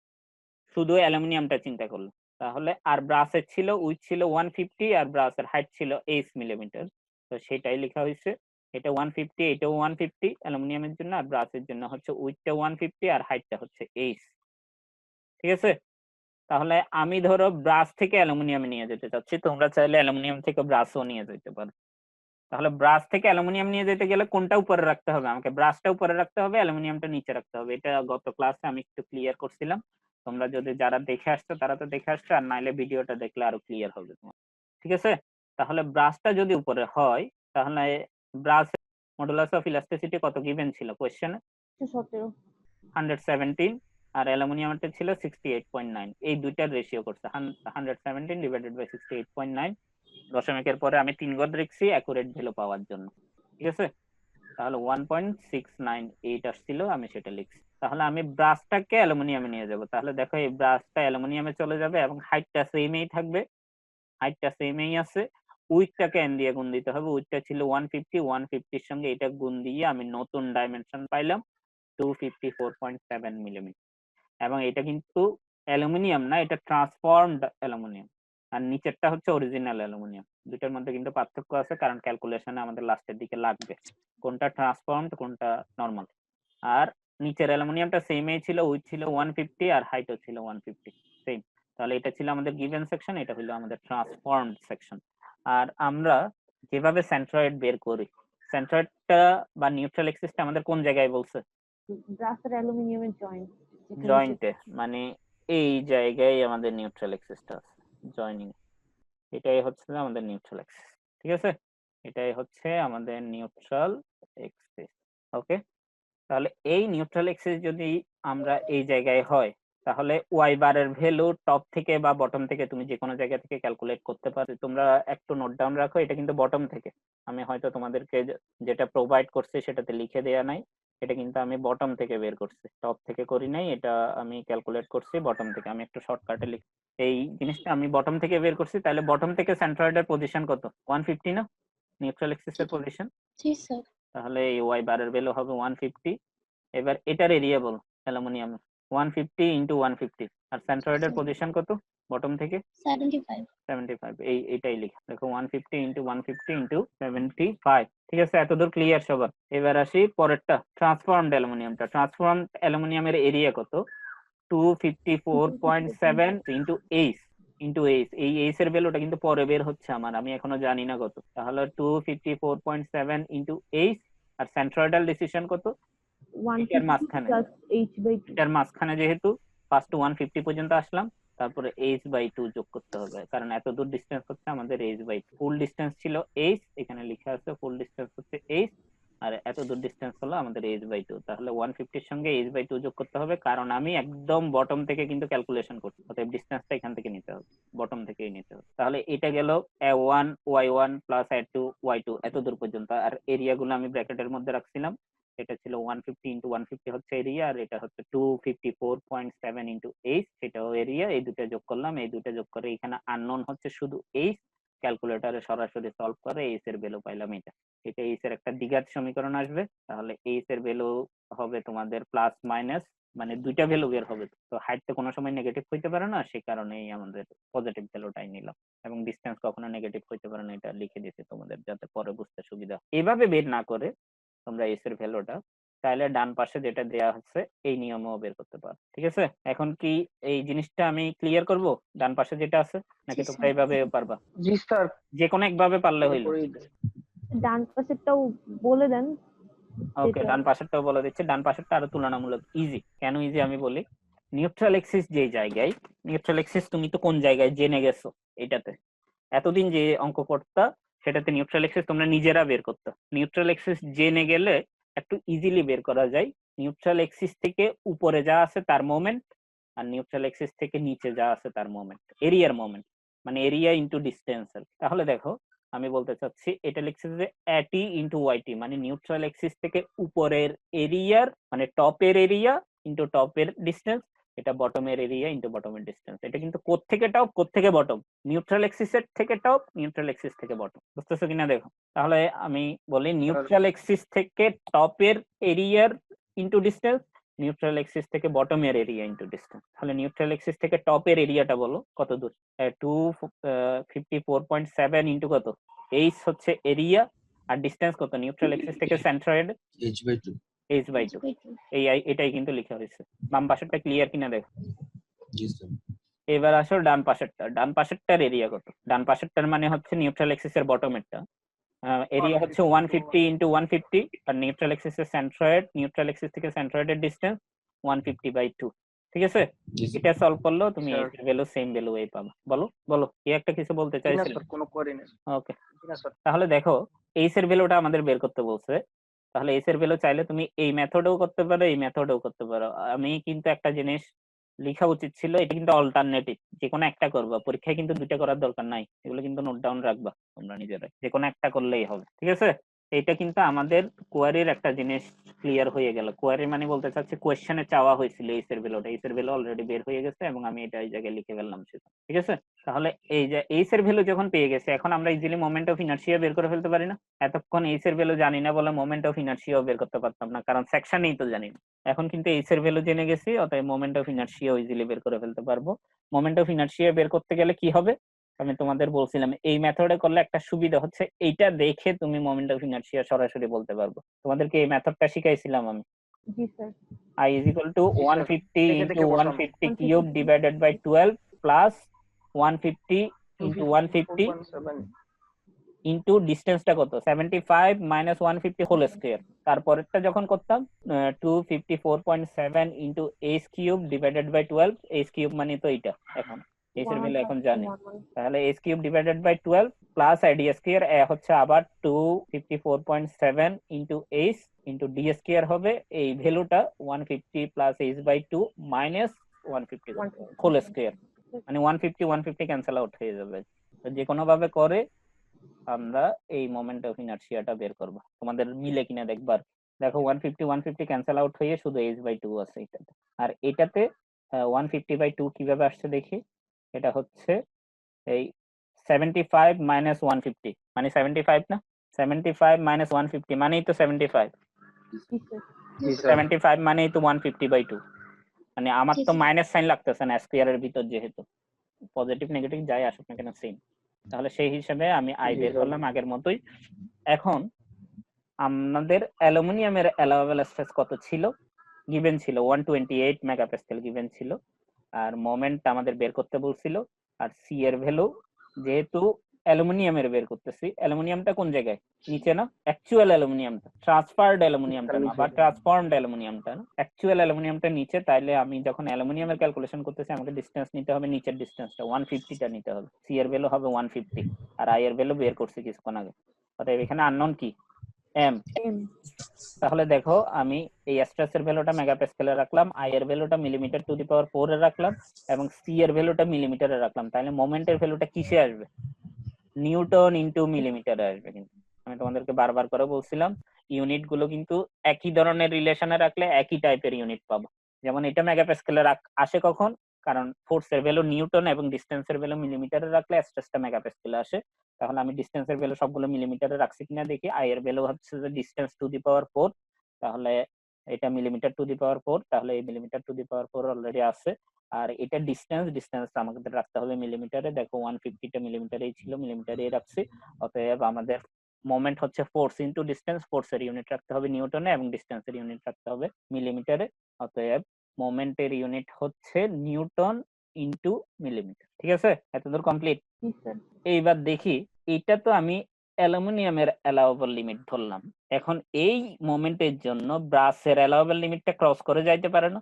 শুধু অ্যালুমিনিয়ামটা চিন্তা করলো তাহলে, আর ব্রাসের ছিল উইথ ছিল 150 আর ব্রাসের হাইট ছিল 8 মিলিমিটার। তো সেটাই লেখা হয়েছে, এটা 150, এটাও 150 অ্যালুমিনিয়ামের জন্য, আর ব্রাসের জন্য হচ্ছে উইথটা 150 আর হাইটটা হচ্ছে 8। ঠিক আছে, তাহলে আমি ধরো ব্রাস থেকে অ্যালুমিনিয়ামে নিয়ে যেতে চাচ্ছি, তোমরা চাইলে অ্যালুমিনিয়াম থেকে ব্রাসও নিয়ে যেতে পারো। তাহলে ব্রাস থেকে অ্যালুমিনিয়াম নিয়ে যেতে গেলে কোনটা উপরে রাখতে হবে? আমাকে ব্রাসটা উপরে রাখতে হবে, অ্যালুমিনিয়ামটা নিচে রাখতে হবে। এটা গত ক্লাসে আমি একটু ক্লিয়ার করছিলাম, তোমরা যদি যারা দেখে আসছো তারা তো দেখে আসছো, আর নাইলে ভিডিওটা দেখলে আরো ক্লিয়ার হবে তোমার। ঠিক আছে, তাহলে ব্রাসটা যদি উপরে হয়, তাহলে ব্রাস মডুলাস অফ ইলাস্টিসিটি কত গিভেন ছিল কোশ্চেনে? 17 117, আর অ্যালুমিনিয়ামটা ছিল 68.9। এই দুইটার রেশিও করছে 117 ডিভাইডেড বাই 68.9। দশমিকের পরে আমি 3 ঘর লিখছি অ্যাকুরেট ভ্যালু পাওয়ার জন্য। ঠিক আছে, তাহলে 1.698 আসছিল, আমি সেটা লিখছি। তাহলে আমি ব্রাসটাকে অ্যালুমিনিয়ামে নিয়ে যাব। তাহলে দেখো এই ব্রাসটা অ্যালুমিনিয়ামে চলে যাবে এবং হাইটটা সেমই থাকবে, হাইটটা সেমই আছে। উইথটাকে এন দিয়ে গুণ দিতে হবে, উইথটা ছিল 150, 150 এর সঙ্গে এটা গুণ দিয়ে আমি নতুন ডাইমেনশন পাইলাম 254.7 মিলিমিটার। এবং এটা কিন্তু অ্যালুমিনিয়াম না, এটা ট্রান্সফর্মড অ্যালুমিনিয়াম, আর নিচেরটা হচ্ছে অরিজিনাল অ্যালুমিনিয়াম। দুইটার মধ্যে কিন্তু পার্থক্য আছে, কারণ ক্যালকুলেশনে আমাদের লাস্টের দিকে লাগবে কোনটা ট্রান্সফর্মড কোনটা নরমাল। আর নিচের অ্যালুমিনিয়ামটা সেমই ছিল, উইথ ছিল 150 আর হাইটও ছিল 150 সেম। তাহলে এটা ছিল আমাদের গিভেন সেকশন, এটা হলো আমাদের ট্রান্সফর্মড সেকশন। আর আমরা যেভাবে সেন্ট্রয়েড বের করি, সেন্ট্রয়েডটা বা নিউট্রাল এক্সিসটা আমাদের কোন জায়গায় বলছে? ব্রাস আর অ্যালুমিনিয়ামের জয়েন্ট জয়েন্টে, মানে এই জায়গায় আমাদের নিউট্রাল এক্সিসটা আছে, জয়েনিং। এটাই হচ্ছে আমাদের নিউট্রাল এক্সিস, ঠিক আছে? এটাই হচ্ছে আমাদের নিউট্রাল এক্সিস। ওকে, তাহলে এই নিউট্রাল এক্সিস যদি আমরা এই জায়গায় হয়, তাহলে ওয়াই বারের ভ্যালু টপ থেকে বা বটম থেকে তুমি যে কোনো জায়গা থেকে ক্যালকুলেট করতে পারো। তোমরা একটু নোট ডাউন রাখো, এটা কিন্তু বটম থেকে, আমি হয়তো তোমাদেরকে যেটা প্রোভাইড করছি সেটাতে লিখে দেয়া নাই, এটা কিন্তু আমি বটম থেকে বের করছি, টপ থেকে করি নাই, এটা আমি ক্যালকুলেট করছি বটম থেকে। আমি একটু শর্টকাটে লিখি, এই জিনিসটা আমি বটম থেকে বের করছি। তাহলে বটম থেকে সেন্ট্রয়েডের পজিশন কত? 150 না নিউট্রাল এক্সিসের পজিশন? জি স্যার। তাহলে এই ওয়াই বারের ভ্যালু হবে 150। এবার এটার এরিয়া বল অ্যালুমিনিয়াম, 150 ইনটু 150। আর সেন্ট্রয়েডের পজিশন কত বটম থেকে? 75। 75। এইটাই লিখা দেখো, 150 ইনটু 150 ইনটু 75। ঠিক আছে, এতদূর ক্লিয়ার সবার? এবার আসি পরেরটা, ট্রান্সফর্মড অ্যালুমিনিয়ামটা। ট্রান্সফর্মড অ্যালুমিনিয়ামের এরিয়া কত? 254.7 ইনটু এইচ ইনটু এইচ। এই এইচ এর ভ্যালুটা কিন্তু পরে বের হচ্ছে আমার, আমি এখনো জানি না কত। তাহলে 254.7 ইনটু এইচ। আর সেন্ট্রয়েডাল ডিসিশন কত? এটার মাঝখানে, এটার মাঝখানে যেহেতু ফার্স্ট 150 পর্যন্ত আসলাম, তারপরে h/2 যোগ করতে হবে, কারণ এত দূর ডিসটেন্স হচ্ছে আমাদের h/2। ফুল ডিসটেন্স ছিল h, এখানে লেখা আছে ফুল ডিসটেন্স হচ্ছে h, আর এত দূর ডিসটেন্স হলো আমাদের h/2। তাহলে 150 এর সঙ্গে h/2 যোগ করতে হবে, কারণ আমি একদম বটম থেকে কিন্তু ক্যালকুলেশন করছি, অতএব ডিসটেন্সটা এখান থেকে নিতে হবে, বটম থেকেই নিতে হবে। তাহলে এটা গেল a1 y1 plus a2 y2 এত দূর পর্যন্ত। আর এরিয়া গুলো আমি ব্র্যাকেটের মধ্যে রাখছিলাম, এটা ছিল 150 ইনটু 150 হচ্ছে এরিয়া, আর এটা হচ্ছে 254.7 ইনটু এইচ, সেটাও এরিয়া। এই দুটো যোগ করলাম, এই দুটো যোগ করে এখানে আননোন হচ্ছে শুধু এইচ, ক্যালকুলেটরে সরাসরি সলভ করে এইচ এর ভ্যালু পাইলাম। এটা এইচ এর একটা দ্বিঘাত সমীকরণ আসবে। তাহলে এইচ এর ভ্যালু হবে তোমাদের প্লাস মাইনাস, মানে দুইটা ভ্যালু বের হবে। তো হাইট তো কোনো সময় নেগেটিভ হইতে পারে না, সেই কারণেই আমাদের পজিটিভ ভ্যালুটাই নিলাম। এবং ডিসটেন্স কখনো নেগেটিভ হইতে পারে না, এটা লিখে দিতে তোমাদের যাতে পরে বুঝতে সুবিধা। এভাবে বের না করে তোমরা এস এর ভ্যালুটা চাইলে ডান পাশে যেটা দেয়া হচ্ছে এই নিয়মেও বের করতে পারো। ঠিক আছে, এখন কি এই জিনিসটা আমি ক্লিয়ার করব ডান পাশে যেটা আছে, নাকি তোমরা এইভাবে পারবা? জি স্যার, যে কোনো একভাবে পারলে হইলো। ডান পাশেরটাও বলে দেন। ওকে, ডান পাশেরটাও বলে দিচ্ছি। ডান পাশেরটা আরো তুলনামূলক ইজি। কেন ইজি আমি বলি, নিউট্রাল এক্সিস যে জায়গায়, নিউট্রাল এক্সিস তুমি তো কোন জায়গায় জেনে গেছো, এটাতে এতদিন যে অঙ্ক করতা সেটাতে নিউট্রাল এক্সিস তোমরা নিজেরা বের করতে। নিউট্রাল এক্সিস জেনে গেলে একটু ইজিলি বের করা যায়। নিউট্রাল এক্সিস থেকে উপরে যা আছে তার মোমেন্ট, আর নিউট্রাল এক্সিস থেকে নিচে যা আছে তার মোমেন্ট, এরিয়ার মোমেন্ট, মানে এরিয়া ইনটু ডিসটেন্স। তাহলে দেখো আমি বলতে চাচ্ছি, এটা লিখছে যে এটি ইনটু ওয়াইটি, মানে নিউট্রাল এক্সিস থেকে উপরের এরিয়ার মানে টপের এরিয়া ইনটু টপের ডিসটেন্স, এটা বটমের এরিয়া ইনটু বটমের ডিসটেন্স। এটা কিন্তু কোথ থেকে টপ কোথ থেকে বটম, নিউট্রাল এক্সিসের থেকে টপ, নিউট্রাল এক্সিস থেকে বটম। বুঝতেছো কিনা দেখো। তাহলে আমি বলি নিউট্রাল এক্সিস থেকে টপের এরিয়ার ইনটু ডিসটেন্স, নিউট্রাল এক্সিস থেকে বটমের এরিয়া ইনটু ডিসটেন্স। তাহলে নিউট্রাল এক্সিস থেকে টপের এরিয়াটা বলো কত দূর? 254.7 ইনটু কত, এইচ হচ্ছে এরিয়া, আর ডিসটেন্স কত নিউট্রাল এক্সিস থেকে সেন্ট্রয়েড? h/2 h/2। এটাই কিন্তু লেখা হয়েছে। বাম পাশেরটা ক্লিয়ার কিনা দেখো। জি স্যার। এবার আসো ডান পাশেরটা। ডান পাশেরটার এরিয়া কত? ডান পাশেরটার মানে হচ্ছে নিউট্রাল এক্সিসের বটমেরটা। এরিয়া হচ্ছে 150 ইনটু 150, আর নিউট্রাল এক্সিসের সেন্ট্রয়েড, নিউট্রাল এক্সিস থেকে সেন্ট্রয়েডের ডিসটেন্স 150/2। ঠিক আছে, এটা সলভ করলেও তুমি এর ভ্যালু সেম ভ্যালু এই পাবা। বলো বলো, কি একটা কিছু বলতে চাইছিলে? কোনো কোয়ারি নেই। ওকে, তাহলে দেখো এইচ এর ভ্যালুটা আমাদের বের করতে বলছে। তাহলে এইচ এর ভ্যালু চাইলে তুমি এই মেথডেও করতে পারো, এই মেথডেও করতে পারো। আমি কিন্তু একটা জিনিস লেখা উচিত ছিল, এটা কিন্তু অল্টারনেটিভ, যে কোনো একটা করবা, পরীক্ষায় কিন্তু দুইটা করার দরকার নাই। এগুলো কিন্তু নোট ডাউন রাখবা তোমরা নিজেরাই, যে কোনো একটা করলেই হবে। ঠিক আছে, এটা কিন্তু আমাদের কোয়ারির একটা জিনিস ক্লিয়ার হয়ে গেল। কোয়ারি মানে বলতে চাচ্ছি কোয়েশ্চেনে চাওয়া হয়েছিল এইচ এর ভ্যালুটা, এইচ এর ভ্যালু অলরেডি বের হয়ে গেছে এবং আমি এটা এই জায়গায় লিখে ফেললাম সেটা। ঠিক আছে, তাহলে এই যে এইচ এর ভ্যালু যখন পেয়ে গেছে, এখন আমরা ইজিলি মোমেন্ট অফ ইনার্শিয়া বের করে ফেলতে পারি না? এতক্ষণ এইচ এর ভ্যালু জানি না বলে মোমেন্ট অফ ইনার্শিয়াও বের করতে পারতাম না, কারণ সেকশনেই তো জানি না। এখন কিন্তু এইচ এর ভ্যালু জেনে গেছি, অতএব মোমেন্ট অফ ইনার্শিয়া ইজিলি বের করে ফেলতে পারবো। মোমেন্ট অফ ইনার্শিয়া বের করতে গেলে কি হবে, আমি তোমাদের বলছিলাম এই মেথডে করলে একটা সুবিধা হচ্ছে এইটা দেখে তুমি মোমেন্ট অফ ইনার্শিয়া সরাসরি বলতে পারবো। তোমাদেরকে এই মেথডটা শিখাইছিলাম আমি। জি sir. I is equal to 150 into 150 cube divided by 12 plus 150 into 150 into ডিসটেন্সটা কত 75 মাইনাস 150 হোল স্কয়ার, তারপরেরটা যখন করতাম 254.7 into H cube divided by 12, H cube মানে তো এটা এখন এইচ এর ভ্যালু এখন জানি, তাহলে H cube divided by 12 plus I D square হচ্ছে আবার 254.7 into H into D square হবে এই ভ্যালুটা 150 plus H by 2 minus 150 whole square, মানে 150 ক্যান্সেল আউট হয়ে যাবে। তো যে কোনো ভাবে করে আমরা এই মোমেন্ট অফ ইনারশিয়াটা বের করব, তোমাদের মিলে কিনা দেখবার। দেখো 150 ক্যান্সেল আউট হয়ে শুধু এইচ বাই 2 আছে এটাতে, আর এটাতে 150/2 কিভাবে আসছে দেখি। এটা হচ্ছে এই 75 মাইনাস 150 মানে 75 না, 75 মাইনাস 150 মানেই তো 75, জি স্যার 75 মানেই তো 150/2, মানে আমার তো মাইনাস সাইন লাগতেছে না স্কয়ারের ভিতর, যেহেতু পজিটিভ নেগেটিভ যাই আসুক না কেন সেম, তাহলে সেই হিসাবে আমি আই বের করলাম আগের মতোই। এখন আমাদের অ্যালুমিনিয়ামের অ্যালাউয়েবল স্ট্রেস কত ছিল, গিভেন ছিল 128 মেগাপাস্কেল গিভেন ছিল, আর মোমেন্ট আমাদের বের করতে বলছিল, আর সি এর ভ্যালু যেহেতু অ্যালুমিনিয়ামের বের করতেছি, অ্যালুমিনিয়ামটা কোন জায়গায় নিচে না, অ্যাকচুয়াল অ্যালুমিনিয়ামটা, ট্রান্সফারড অ্যালুমিনিয়ামটা না বা ট্রান্সফর্মড অ্যালুমিনিয়ামটা না, অ্যাকচুয়াল অ্যালুমিনিয়ামটা নিচে, তাইলে আমি যখন অ্যালুমিনিয়ামের ক্যালকুলেশন করতেছি আমাকে ডিসটেন্স নিতে হবে, নিচের ডিসটেন্সটা 150টা নিতে হবে, সি এর ভ্যালু হবে 150 আর আই এর ভ্যালু বের করছি কিছুক্ষণ আগে, অতএব এখানে আননোন কি এম। তাহলে দেখো আমি এই স্ট্রেসের ভ্যালুটা মেগাপাস্কেলে রাখলাম, আই এর ভ্যালুটা মিলিমিটার টু দি পাওয়ার 4 এ রাখলাম এবং সি এর ভ্যালুটা মিলিমিটারে রাখলাম, তাহলে মোমেন্টের ভ্যালুটা কিসে আসবে, নিউটন ইনটু মিলিমিটারে আসবে। কিন্তু আমি তোমাদেরকে বারবার করে বলছিলাম ইউনিট গুলো কিন্তু একই ধরনের রিলেশনে রাখলে একই টাইপের ইউনিট পাবো, যেমন এটা মেগাপাস্কেলে আসে কখন, কারণ ফোর্সের ভ্যালু নিউটন এবং ডিসটেন্সের ভ্যালু মিলিমিটারে রাখলে স্ট্রেসটা মেগাপাস্কেলে আসে। তাহলে আমি ডিসটেন্সের ভ্যালু সবগুলো মিলিমিটারে রাখছি কিনা দেখি, আই এর ভ্যালু হচ্ছে যে ডিসটেন্স টু দি পাওয়ার 4, তাহলে এটা মিলিমিটার টু দি পাওয়ার 4, তাহলে এই millimetre to the power 4 already আছে, আর এটা ডিসটেন্স আমাদের রাখতে হবে মিলিমিটারে, দেখো 150টা মিলিমিটারেই ছিল, মিলিমিটারেই রাখছি, অতএব আমাদের মোমেন্ট হচ্ছে ফোর্স ইনটু ডিসটেন্স, ফোর্সের ইউনিট রাখতে হবে নিউটনে এবং ডিসটেন্সের ইউনিট রাখতে হবে মিলিমিটারে, অতএব মোমেন্টের ইউনিট হচ্ছে নিউটন ইনটু মিলিমিটার। ঠিক আছে, এতদূর কমপ্লিট। এইবার দেখি, এটা তো আমি অ্যালুমিনিয়ামের অ্যালাউয়েবল লিমিট ধরলাম, এখন এই মোমেন্টের জন্য ব্রাসের অ্যালাউয়েবল লিমিটটা ক্রস করে যাইতে পারে না,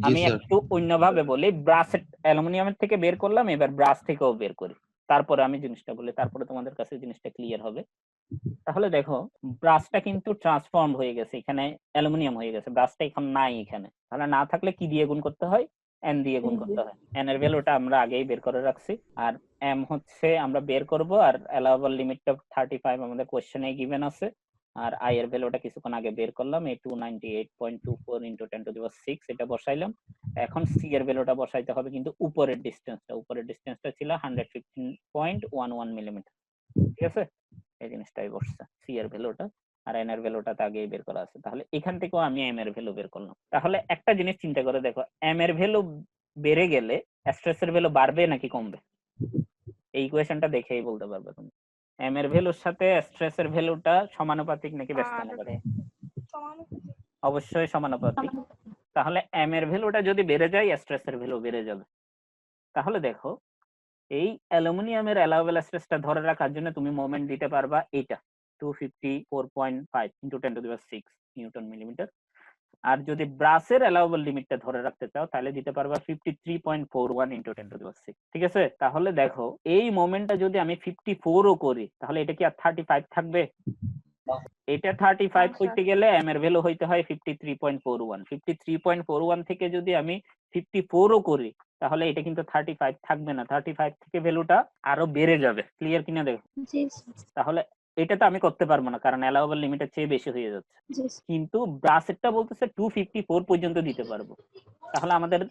আমি একটু অন্যভাবে বলি, ব্রাস অ্যালুমিনিয়ামের থেকে বের করলাম, এবার ব্রাস থেকেও বের করি, তারপরে আমি জিনিসটা বলি, তারপরে তোমাদের কাছে জিনিসটা ক্লিয়ার হবে। তাহলে দেখো ব্রাসটা কিন্তু ট্রান্সফর্ম হয়ে গেছে, এখানে অ্যালুমিনিয়াম হয়ে গেছে, ব্রাসটা এখন নাই এখানে, তাহলে না থাকলে কি দিয়ে গুণ করতে হয়, এন দিয়ে গুণ করতে হয়, এন এর ভ্যালুটা আমরা আগেই বের করে রাখছি, আর এম হচ্ছে আমরা বের করব, আর অ্যালাউয়েবল লিমিটটা 35 আমাদের কোশ্চেনে গিভেন আছে, আর আই এর ভ্যালুটা কিছুক্ষণ আগে বের করলাম, এই 298.24 ইনটু 10⁶ এটা বসাইলাম। এখন সি এর ভ্যালুটা বসাইতে হবে কিন্তু উপরের ডিসটেন্সটা ছিল 115.11 মিলিমিটার, ঠিক আছে, এই জিনিসটাই বসছে সি এর ভ্যালুটা, আর এন এর ভ্যালুটা তো আগেই বের করা আছে, তাহলে এখান থেকেও আমি এম এর ভ্যালু বের করলাম। তাহলে একটা জিনিস চিন্তা করে দেখো, এম এর ভ্যালু বেড়ে গেলে স্ট্রেসের ভ্যালু বাড়বে নাকি কমবে, এই ইকুয়েশনটা দেখেই বলতে পারবে তুমি, এম এর ভ্যালুর সাথে স্ট্রেসের ভ্যালুটা সমানুপাতিক নাকি ব্যস্তানুপাতিক, অবশ্যই সমানুপাতিক, তাহলে এম এর ভ্যালুটা যদি বেড়ে যায় স্ট্রেসের ভ্যালু বেড়ে যাবে। তাহলে দেখো এই অ্যালুমিনিয়ামের অ্যালাউয়েবল স্ট্রেসটা ধরে রাখার জন্য তুমি মোমেন্ট দিতে পারবা এটা 254.5 ইনটু 10⁶ নিউটন মিলিমিটার, আর যদি ব্রাসের অ্যালাউয়েবল লিমিটটা ধরে রাখতে চাও তাহলে দিতে পারবা 53.41 ইনটু 10⁶। ঠিক আছে, তাহলে দেখো এই মোমেন্টটা যদি আমি 54 ও করি তাহলে এটা কি আর 35 থাকবে, এটা 35 করতে গেলে এম এর ভ্যালু হইতে হয় 53.41, 53.41 থেকে যদি আমি 54 ও করি তাহলে এটা কিন্তু 35 থাকবে না, 35 থেকে ভ্যালুটা আরো বেড়ে যাবে, ক্লিয়ার কিনা দেখো। তাহলে এটা তো আমি করতে পারবো না কারণ অ্যালাউয়েবল লিমিটের চেয়ে বেশি হয়ে যাচ্ছে, কিন্তু ব্রাসেরটা বলতেছে 254 পর্যন্ত দিতে পারবো, তাহলে আমাদের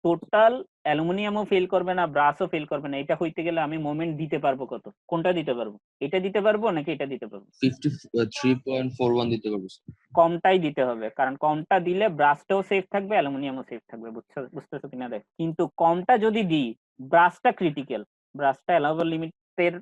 টোটাল অ্যালুমিনিয়ামও ফেল করবে না, ব্রাসও ফেল করবে না, এটা হইতে গেলে আমি মোমেন্ট দিতে পারবো কত, কোনটা দিতে পারবো, এটা দিতে পারবো নাকি এটা দিতে পারবো, 53.41 দিতে পারবো। কমটাই দিতে হবে, কারণ কমটা দিলে ব্রাসটাও সেফ থাকবে অ্যালুমিনিয়ামও সেফ থাকবে, বুঝতেছো কিনা দেখ। কিন্তু কমটা যদি দিই, ব্রাসটা ক্রিটিক্যাল, ব্রাসটা অ্যালাউয়েবল লিমিটের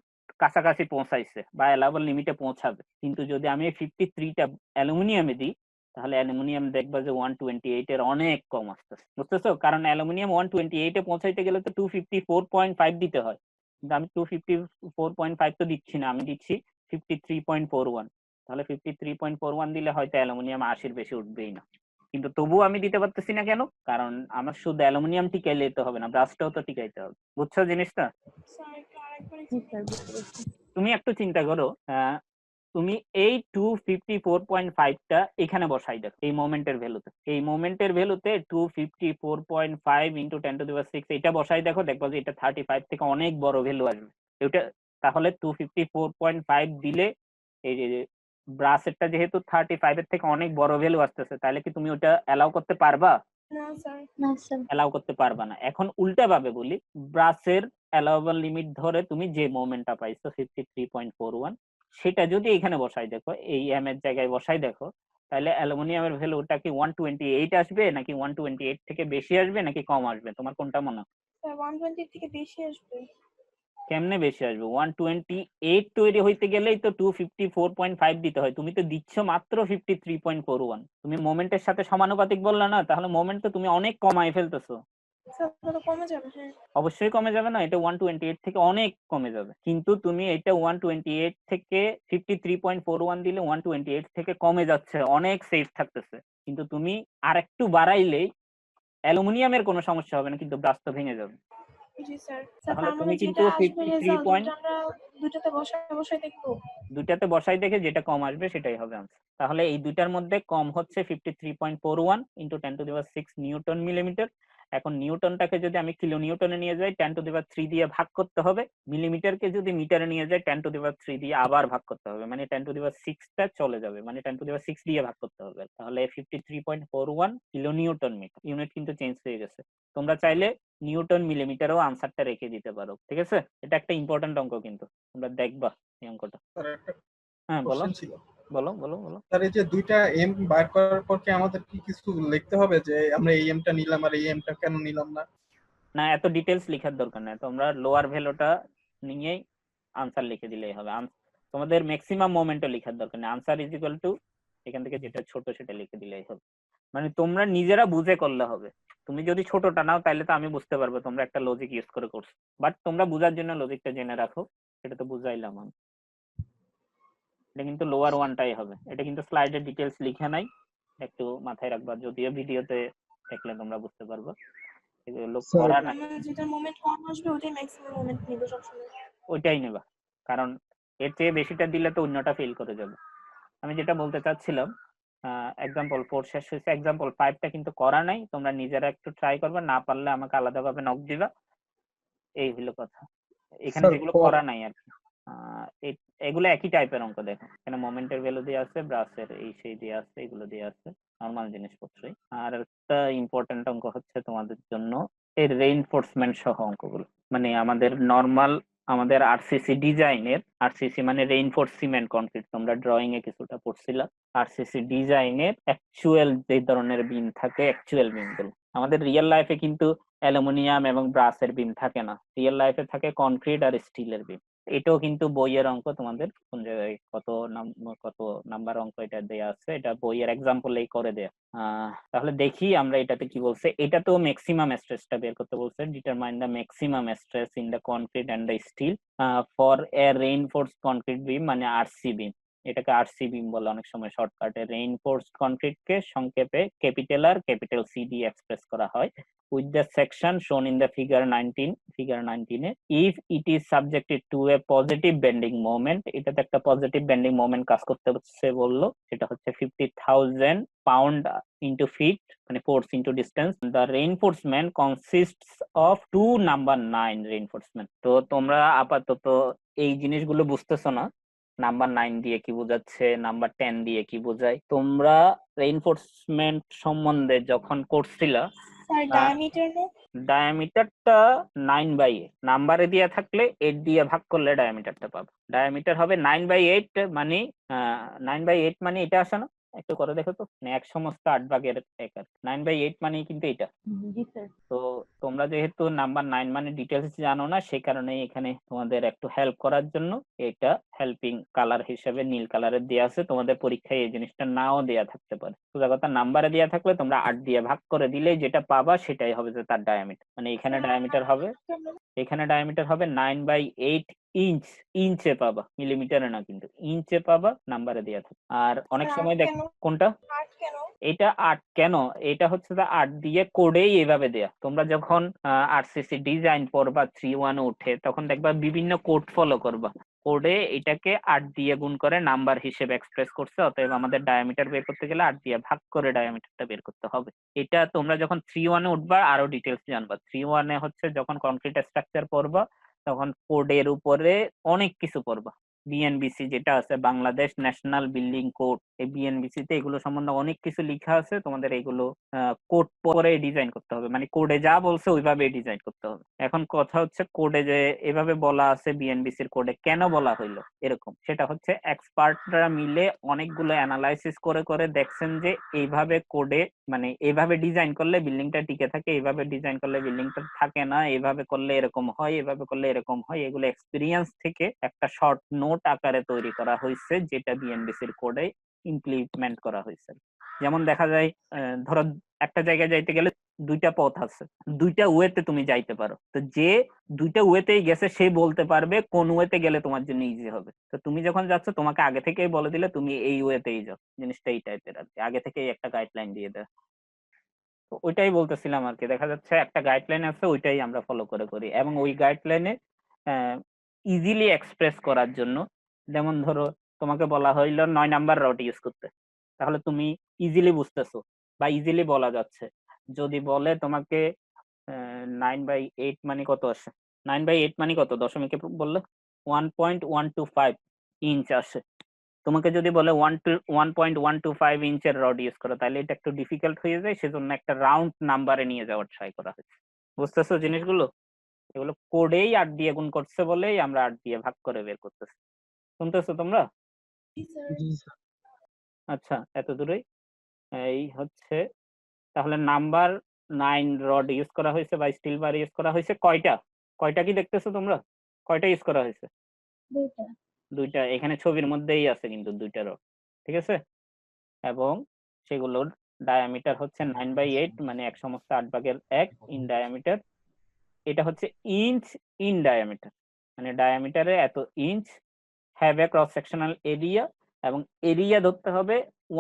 কাছাকাছি পৌঁছাইছে বা অ্যালাউয়েবল লিমিটে পৌঁছাবে, কিন্তু যদি আমি 53টা অ্যালুমিনিয়ামে দিই তাহলে অ্যালুমিনিয়াম দেখবা যে 128 এর অনেক কম আসতেছে, বুঝতেছো, কারণ অ্যালুমিনিয়াম 128 এ পৌঁছাইতে গেলে তো 254.5 দিতে হয়, কিন্তু আমি 254.5 তো দিচ্ছি না, আমি দিচ্ছি 53.41, তাহলে 53.41 দিলে হয়তো অ্যালুমিনিয়াম 80-র বেশি উঠবেই না। কিন্তু তবুও আমি দিতে পারতেছি না কেন? কারণ আমার শুধু অ্যালুমিনিয়াম টিকাইলে তো হবে না, ব্রাশটাও তো টিকাইতে হবে। বুঝছো জিনিসটা? স্যার একটু আরেকবার জি স্যার, বুঝতে পারছি। তুমি একটু চিন্তা করো, তুমি এই 254.5টা এখানে বসাই দেখো এই মোমেন্টের ভ্যালুতে। এই মোমেন্টের ভ্যালুতে 254.5 ইন্টু 10⁶ এটা বসাই দেখো, দেখবো যে এটা 35 থেকে অনেক বড় ভ্যালু আসবে। এটা তাহলে 254.5 দিলে এই যে ব্রাসেরটা যেহেতু 35 এর থেকে অনেক বড় ভ্যালু আসতেছে, তাহলে কি তুমি ওটা অ্যালাউ করতে পারবা? না স্যার। না স্যার। অ্যালাউ করতে পারবা না। এখন উল্টা ভাবে বলি, ব্রাসের অ্যালাউয়েবল লিমিট ধরে তুমি যে মোমেন্টটা পাইছো 53.41, সেটা যদি এখানে বসাই দেখো, এই এম এর জায়গায় বসাই দেখো, তাহলে অ্যালুমিনিয়ামের ভ্যালুটা কি 128 আসবে, নাকি 128 থেকে বেশি আসবে, নাকি কম আসবে? তোমার কোনটা মনে হয়? স্যার 120 থেকে বেশি আসবে। কেমনে বেশি আসবে? 128 তৈরি হইতে গেলেই তো 254.5 দিতে হয়, তুমি তো দিচ্ছ মাত্র 53.41। তুমি মোমেন্টের সাথে সমানুপাতিক বললা না, তাহলে মোমেন্ট তো তুমি অনেক কমায় ফেলতেছো। স্যার তাহলে কমে যাবে। হ্যাঁ অবশ্যই কমে যাবে না, এটা 128 থেকে অনেক কমে যাবে। কিন্তু তুমি এটা 128 থেকে 53.41 দিলে 128 থেকে কমে যাচ্ছে, অনেক সেফ থাকতেছে। কিন্তু তুমি আর একটু বাড়াইলেই অ্যালুমিনিয়ামের কোনো সমস্যা হবে না, কিন্তু ব্রাশ তো ভেঙে যাবে। জি স্যার। স্যার তাহলে তার তুমি মানে কিন্তু যেটা আসবে 53 রেজাল্ট পয়েন্ট ওটা আমরা দুইটাতে বসাই দেখবো। দুইটাতে বসাই দেখে যেটা কম আসবে সেটাই হবে আনসার। তাহলে এই দুইটার মধ্যে কম হচ্ছে 53.41 ইন্টু 10⁶ নিউটন মিলিমিটার। এখন নিউটনটাকে যদি আমি কিলো নিউটনে নিয়ে যাই 10⁻³ দিয়ে ভাগ করতে হবে, মিলিমিটারকে যদি মিটারে নিয়ে যাই 10⁻³ দিয়ে আবার ভাগ করতে হবে, মানে 10⁻6টা চলে যাবে, মানে 10⁻6 দিয়ে ভাগ করতে হবে। তাহলে 53.41 কিলো নিউটন মিটার। ইউনিট কিন্তু চেঞ্জ হয়ে গেছে। তোমরা চাইলে নিউটন মিলিমিটারও আনসারটা রেখে দিতে পারো, ঠিক আছে? এটা একটা ইম্পর্টেন্ট অঙ্ক, কিন্তু তোমরা দেখবা এই অঙ্কটা। স্যার একটা হ্যাঁ বলো কোশ্চেন ছিল। বলো বলো বলো। স্যার এই যে দুইটা এম বার করার পর কি আমাদের কি কিছু লিখতে হবে যে আমরা এই এমটা নিলাম আর এই এমটা কেন নিলাম না? না, এত ডিটেলস লেখার দরকার নাই, তোমরা লোয়ার ভ্যালুটা নিয়েই আনসার লিখে দিলেই হবে। তোমাদের ম্যাক্সিমাম মোমেন্টও লেখার দরকার নেই, আনসার ইজ ইকুয়াল টু এখান থেকে যেটা ছোট সেটা লিখে দিলেই হবে। মানে তোমরা নিজেরা বুঝে করলে হবে। তুমি যদি ছোটটা নাও তাহলে তো আমি বুঝতে পারবো তোমরা একটা লজিক ইউজ করে করছো, বাট তোমরা বুঝার জন্য লজিকটা জেনে রাখো, সেটা তো বুঝাইলাম আমি। এটা কিন্তু লোয়ার ওয়ানটাই হবে, এটা কিন্তু স্লাইডের ডিটেলস লিখে নাই, একটু মাথায় রাখবা, যদিও ভিডিওতে দেখলে তোমরা বুঝতে পারবে। এগুলো করা না, আমরা যেটা মোমেন্ট কম আসবে ওটাই ম্যাক্সিমাম মোমেন্ট নিব সবসময়। ওইটাই নেবা, কারণ এর চেয়ে বেশিটা দিলে তো অন্যটা ফেল করে যাবে। আমি যেটা বলতে চাচ্ছিলাম, এক্সাম্পল 4 শেষ হয়েছে, এক্সাম্পল 5টা কিন্তু করা নাই, তোমরা নিজেরা একটু ট্রাই করবে, না পারলে আমাকে আলাদাভাবে নক দিবা, এই হলো কথা। এখানে স্যার যেগুলো করা নাই আর কি, এগুলো একই টাইপের অঙ্ক। দেখো এখানে মোমেন্টের ভ্যালু দিয়ে আছে, ব্রাসের এই সেই দিয়ে আছে, এগুলো দিয়ে আছে, নরমাল জিনিসপত্রই। আর একটা ইম্পর্টেন্ট অঙ্ক হচ্ছে তোমাদের জন্য এই রেইনফোর্সমেন্ট সহ অঙ্কগুলো, মানে আমাদের নরমাল আমাদের আরসিসি ডিজাইনের, আরসিসি মানে রেইনফোর্স সিমেন্ট কনক্রিট, তোমরা ড্রয়িং এ কিছুটা পড়ছিলা। আরসিসি ডিজাইনের অ্যাকচুয়াল যে ধরনের বিম থাকে, অ্যাকচুয়াল বিম গুলো আমাদের রিয়েল লাইফে কিন্তু অ্যালুমিনিয়াম এবং ব্রাসের বিম থাকে না, রিয়েল লাইফে থাকে কনক্রিট আর স্টিলের বিম। এটাও কিন্তু বইয়ের অঙ্ক, তোমাদের কোন জায়গায় কত নাম্বার অঙ্ক এটা দেয়া আছে, এটা বইয়ের এক্সাম্পলেই করে দেয়া। তাহলে দেখি আমরা এটাতে কি বলছে। এটা তো ম্যাক্সিমাম স্ট্রেসটা বের করতে বলছে, determine the maximum stress in the concrete and the steel for a reinforced concrete beam, মানে আরসি বিম। এটাকে আরসি বিম বলে অনেক সময় শর্টকাটে। রেইনফোর্সড কনক্রিট কে সংক্ষেপে ক্যাপিটাল আর ক্যাপিটাল সি দিয়ে এক্সপ্রেস করা হয় with the section shown in the figure 19 if it is subjected to a positive bending moment, এটাতে একটা পজিটিভ বেন্ডিং মোমেন্ট কাজ করতে হচ্ছে বললো, সেটা হচ্ছে 50,000 পাউন্ড ইনটু ফিট, মানে force into distance. the reinforcement consists of 2 number 9 reinforcement। তো তোমরা আপাতত এই জিনিসগুলো বুঝতেছো না, নাম্বার 9 দিয়ে কি বোঝাচ্ছে, নাম্বার 10 দিয়ে কি বোঝায়। তোমরা রেইনফোর্সমেন্ট সম্বন্ধে যখন করছিলা, স্যার ডায়ামিটার না? ডায়ামিটারটা 9/8 নাম্বারে দিয়ে থাকলে 8 দিয়ে ভাগ করলে ডায়ামিটারটা পাবো। ডায়ামিটার হবে 9/8, মানে 9/8 মানে এটা আসে না, একটু করে দেখো তো, 1/8 9/8 মানে কিন্তু এটা। জি স্যার। তো তোমরা যেহেতু নাম্বার 9 মানে ডিটেলস জানো না, সেই কারণে এখানে তোমাদের একটু হেল্প করার জন্য এটা হেল্পিং কালার হিসেবে নীল কালারের দেয়া আছে। তোমাদের পরীক্ষায় এই জিনিসটা নাও দেয়া থাকতে পারে, সোজা কথা নাম্বারে দেয়া থাকলে তোমরা 8 দিয়ে ভাগ করে দিলে যেটা পাবা সেটাই হবে যে তার ডায়ামিটার। মানে এখানে ডায়ামিটার হবে 9/8 ইঞ্চ, ইঞ্চে পাবা, মিলিমিটারে না, কিন্তু ইঞ্চে পাবা, নাম্বারে দেওয়া থাকে। আর অনেক স্যার, সময় 8 দেখ কেন? কোনটা 8 কেন? এটা 8 কেন, এটা হচ্ছে 8 দিয়ে কোডেই এভাবে দেয়া। তোমরা যখন আরসিসি ডিজাইন পড়বা 3-1 উঠে, তখন দেখবা বিভিন্ন কোড ফলো করবা। কোডে এটাকে 8 দিয়ে গুণ করে নাম্বার হিসেবে এক্সপ্রেস করছে, অতএব আমাদের ডায়ামিটার বের করতে গেলে 8 দিয়ে ভাগ করে ডায়ামিটারটা বের করতে হবে। এটা তোমরা যখন 3-1 উঠবা আরো ডিটেলস জানবা। 3-1 হচ্ছে যখন কংক্রিট স্ট্রাকচার পড়বা, তখন কোডের উপরে অনেক কিছু পড়বা। বিএনবিসি যেটা আছে, বাংলাদেশ ন্যাশনাল বিল্ডিং কোড, এই বিএনবিসি তে এগুলো সম্বন্ধে অনেক কিছু লেখা আছে। তোমাদের এগুলো কোড পরে ডিজাইন করতে হবে, মানে কোডে যা বলছে ওইভাবে ডিজাইন করতে হবে। এখন কথা হচ্ছে কোডে যে এভাবে বলা আছে বিএনবিসির কোডে কেন বলা হইলো এরকম, সেটা হচ্ছে এক্সপার্টরা মিলে অনেকগুলো অ্যানালাইসিস করে করে দেখছেন যে এইভাবে কোডে, মানে এইভাবে ডিজাইন করলে বিল্ডিংটা টিকে থাকে, এইভাবে ডিজাইন করলে বিল্ডিংটা থাকে না, এইভাবে করলে এরকম হয়, এইভাবে করলে এরকম হয়। এগুলো এক্সপিরিয়েন্স থেকে একটা শর্ট নোট আকারে তৈরি করা হয়েছে, যেটা বিএনবিসির কোডে ইমপ্লিমেন্ট করা হয়েছে। যেমন দেখা যায় ধরো একটা জায়গায় যাইতে গেলে দুইটা পথ আছে, দুইটা ওয়েতে তুমি যাইতে পারো, তো যে দুইটা ওয়েতেই গেছে সে বলতে পারবে কোন ওয়েতে গেলে তোমার জন্য ইজি হবে। তো তুমি যখন যাচ্ছ তোমাকে আগে থেকেই বলে দিলে তুমি এই ওয়েতেই যাও, জিনিসটা এই টাইপের আর কি, আগে থেকেই একটা গাইডলাইন দিয়ে দেয়। তো ওইটাই বলতেছিলাম আর কি, দেখা যাচ্ছে একটা গাইডলাইন আছে, ওইটাই আমরা ফলো করে করি, এবং ওই গাইডলাইনে ইজিলি এক্সপ্রেস করার জন্য, যেমন ধরো তোমাকে বলা হইলো 9 নাম্বার রড ইউজ করতে, তাহলে তুমি ইজিলি বুঝতেছো বা ইজিলি বলা যাচ্ছে। যদি বলে তোমাকে 9/8 মানে কত আসে, 9/8 মানে কত দশমিকে বললে 1.125 ইঞ্চ আসে। তোমাকে যদি বলে 1.125 ইঞ্চের রড ইউজ করো, তাহলে এটা একটু ডিফিকাল্ট হয়ে যায়, সেজন্য একটা রাউন্ড নাম্বারে নিয়ে যাওয়ার ট্রাই করা হয়েছে। বুঝতেছো জিনিসগুলো? এগুলো কোডেই 8 দিয়ে গুণ করছে বলেই আমরা 8 দিয়ে ভাগ করে বের করতেছি। শুনতেছো তোমরা? জি স্যার। আচ্ছা, এত দূরেই। এই হচ্ছে তাহলে নাম্বার 9 রড ইউজ করা হয়েছে বা স্টিল বার ইউজ করা হয়েছে কয়টা, কয়টা কি দেখতেছো তোমরা, কয়টা ইউজ করা হয়েছে? 2টা। দুইটা, এখানে ছবির মধ্যেই আছে কিন্তু দুইটা রড, ঠিক আছে। এবং সেগুলোর ডায়ামিটার হচ্ছে 9/8, মানে 1/8 ইন ডায়ামিটার। এটা হচ্ছে ইঞ্চ ইন ডায়ামিটার, মানে ডায়ামিটারে এত inch, have a cross sectional area, এবং এরিয়া ধরতে হবে